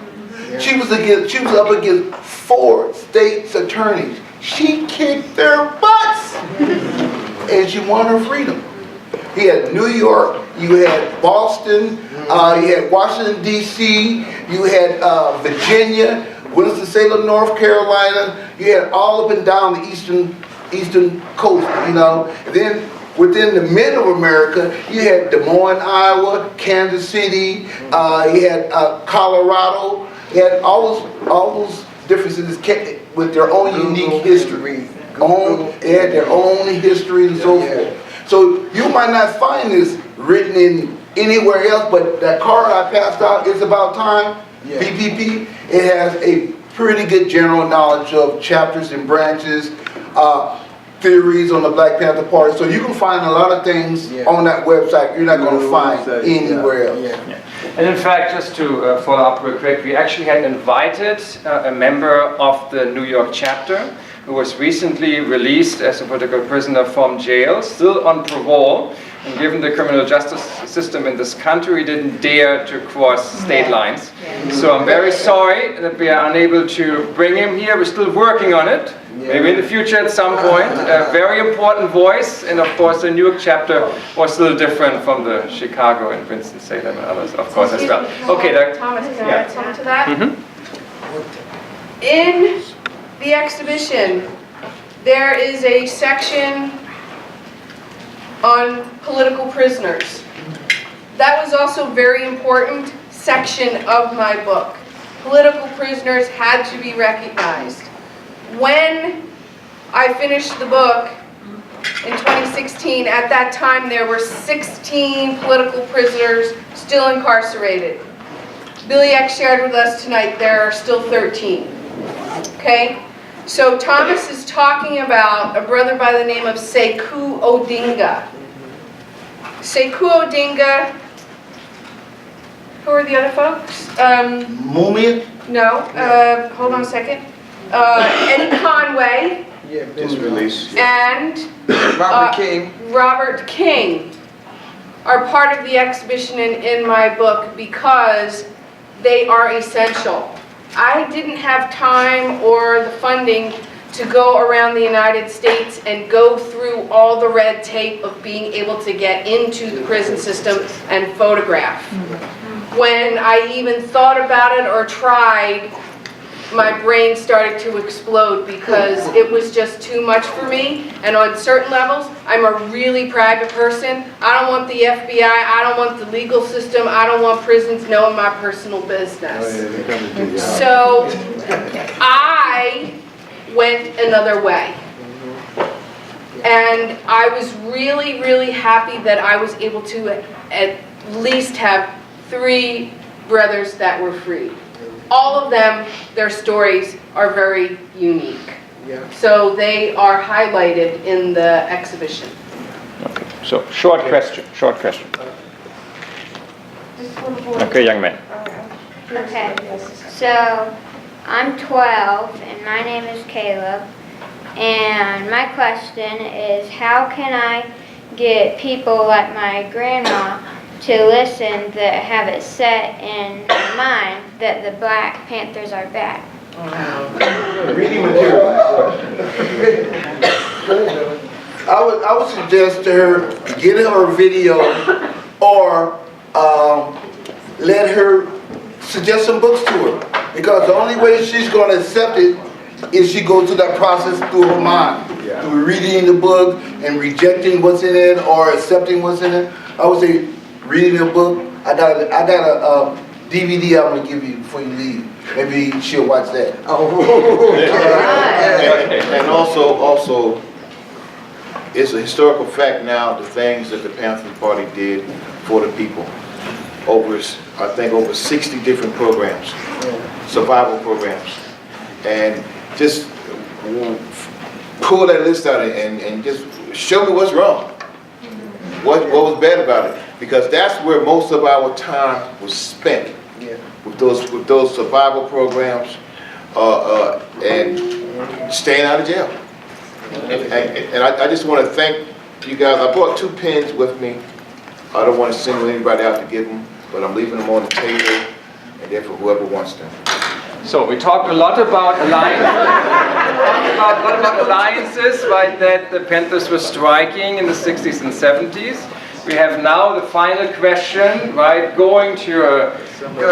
She was up against 4 state's attorneys. She kicked their butts, and she won her freedom. You had New York, you had Boston, you had Washington, D.C., you had Virginia, Winston-Salem, North Carolina. You had all up and down the eastern coast, you know. And then within the middle of America, you had Des Moines, Iowa, Kansas City, you had Colorado. You had all those differences with their own unique history. They had their own history and so forth. So you might not find this written in anywhere else, but that card I passed out, It's About Time, PPP, it has a pretty good general knowledge of chapters and branches, theories on the Black Panther Party. So you can find a lot of things on that website you're not going to find anywhere else. And in fact, just to follow up real quick, we actually had invited a member of the New York chapter who was recently released as a political prisoner from jail, still on parole. And given the criminal justice system in this country, we didn't dare to cross state lines. So I'm very sorry that we are unable to bring him here. We're still working on it. Maybe in the future at some point. A very important voice. And of course, the New York chapter was a little different from the Chicago and Winston-Salem and others, of course, as well. Okay, Thomas, can I add something to that? In the exhibition, there is a section on political prisoners. That was also a very important section of my book. Political prisoners had to be recognized. When I finished the book in 2016, at that time there were 16 political prisoners still incarcerated. Billy X shared with us tonight there are still 13. Okay? So Thomas is talking about a brother by the name of Sekou Odinga. Sekou Odinga, who are the other folks? Mumia? No, hold on a second. Eddie Conway. Just released. And Robert King are part of the exhibition in my book because they are essential. I didn't have time or the funding to go around the United States and go through all the red tape of being able to get into the prison system and photograph. When I even thought about it or tried, my brain started to explode because it was just too much for me. And on certain levels, I'm a really private person. I don't want the FBI, I don't want the legal system, I don't want prisons knowing my personal business. So I went another way. And I was really, really happy that I was able to at least have 3 brothers that were free. All of them, their stories are very unique. So they are highlighted in the exhibition. Okay, so short question. Okay, young man. Okay, so I'm 12 and my name is Caleb. And my question is, how can I get people like my grandma to listen that have it set in their mind that the Black Panthers are bad? Reading material. I would suggest to her get her a video or let her suggest some books to her, because the only way she's going to accept it is she goes through that process through her mind, through reading the book and rejecting what's in it or accepting what's in it. I would say reading the book. I got a DVD I'm going to give you before you leave. Maybe she'll watch that. And also, it's a historical fact now, the things that the Panther Party did for the people. I think over 60 different programs, survival programs. And just pull that list out and just show me what's wrong. What was bad about it? Because that's where most of our time was spent, with those survival programs and staying out of jail. And I just want to thank you guys. I brought 2 pens with me. I don't want to single anybody out to give them, but I'm leaving them on the table, and they're for whoever wants them. So we talked a lot about alliances, right, that the Panthers were striking in the 60s and 70s. We have now the final question, right, going to a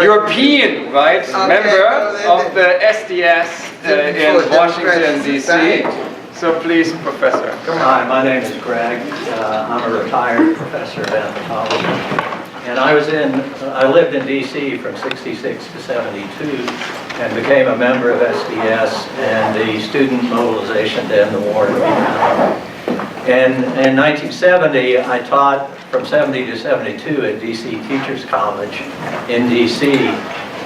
European, right, member of the SDS in Washington, D.C. So please, Professor. Hi, my name is Greg. I'm a retired professor of anthropology. And I lived in D.C. from 66 to 72 and became a member of SDS and the student mobilization to end the war in Vietnam. And in 1970, I taught from 70 to 72 at D.C. Teachers College in D.C.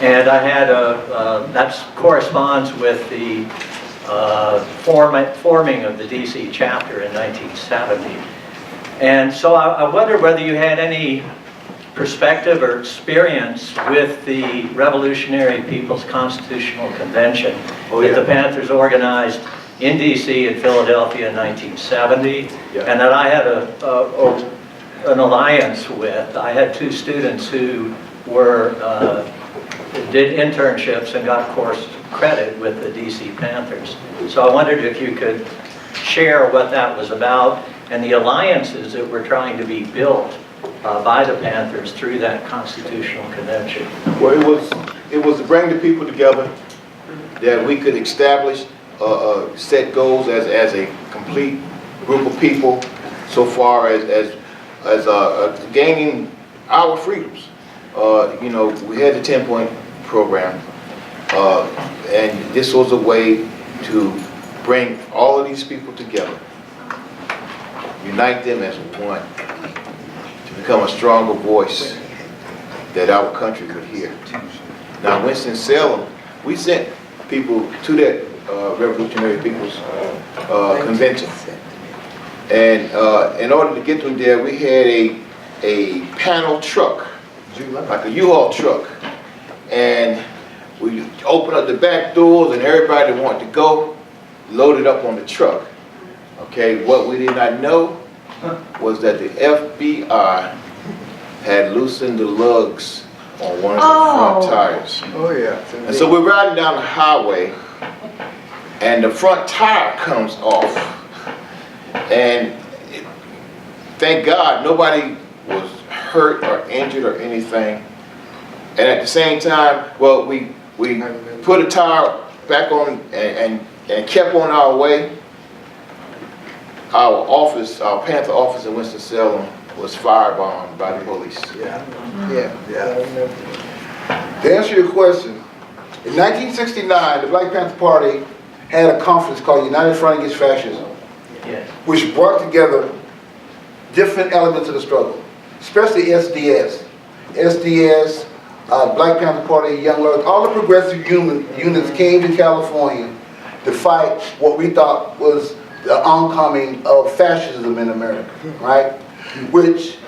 And I had that corresponds with the forming of the D.C. chapter in 1970. And so I wonder whether you had any perspective or experience with the Revolutionary People's Constitutional Convention that the Panthers organized in D.C. and Philadelphia in 1970, and that I had an alliance with. I had 2 students who did internships and got course credit with the D.C. Panthers. So I wondered if you could share what that was about and the alliances that were trying to be built by the Panthers through that constitutional convention. Well, it was to bring the people together, that we could establish set goals as a complete group of people, so far as gaining our freedoms. You know, we had the 10-point program, and this was a way to bring all of these people together, unite them as one, to become a stronger voice that our country could hear. Now, Winston-Salem, we sent people to that Revolutionary People's Convention, and in order to get them there, we had a panel truck, like a U-Haul truck, and we opened up the back doors, and everybody that wanted to go loaded up on the truck. Okay, what we did not know was that the FBI had loosened the lugs on one of the front tires. Oh yeah. And so we're riding down the highway, and the front tire comes off, and thank God nobody was hurt or injured or anything. And at the same time, well, we put a tire back on and kept on our way. Our office, our Panther office in Winston-Salem, was firebombed by the police. To answer your question, in 1969, the Black Panther Party had a conference called United Front Against Fascism, which brought together different elements of the struggle, especially SDS. SDS, Black Panther Party, Young Lords, all the progressive units came to California to fight what we thought was the oncoming of fascism in America, right? Which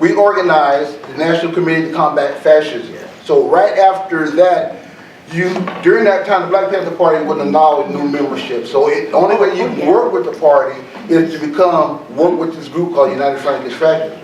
we organized the National Committee to Combat Fascism. So right after that, during that time, the Black Panther Party wouldn't allow new membership. So the only way you can work with the party is to work with this group called United Front Against Fascism.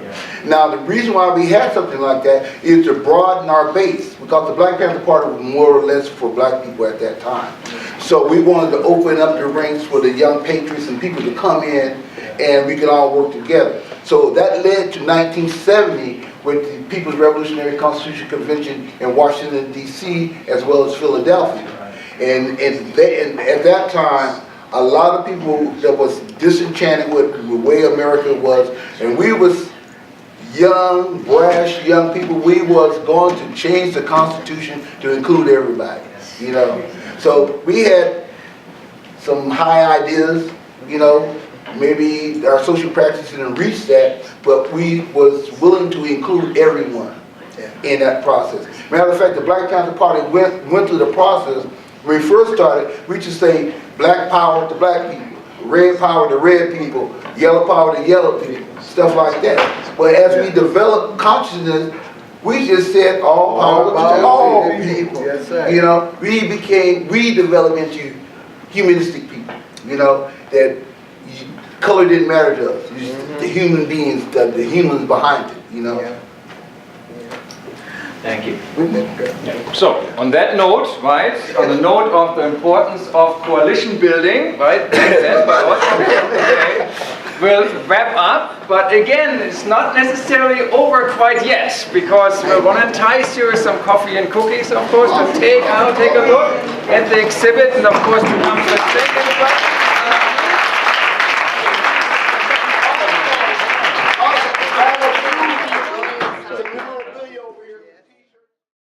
Now, the reason why we had something like that is to broaden our base, because the Black Panther Party was more or less for black people at that time. So we wanted to open up the ranks for the young patriots and people to come in, and we could all work together. So that led to 1970 with the People's Revolutionary Constitution Convention in Washington, D.C., as well as Philadelphia. And at that time, a lot of people that was disenchanted with the way America was, and we was young, brash young people. We was going to change the Constitution to include everybody, you know. So we had some high ideas, you know. Maybe our social practice didn't reach that, but we was willing to include everyone in that process. Matter of fact, the Black Panther Party went through the process. When we first started, we just say black power to black people, red power to red people, yellow power to yellow people, stuff like that. But as we developed consciousness, we just said all power to all people. Yes, sir. You know, we developed into humanistic people, you know, that color didn't matter to us. The human beings, the humans behind it, you know. Thank you. So, on that note, right, on the note of the importance of coalition building, right, we'll wrap up, but again, it's not necessarily over quite yet, because we want to entice you with some coffee and cookies, of course, to take a look at the exhibit, and of course to come to the second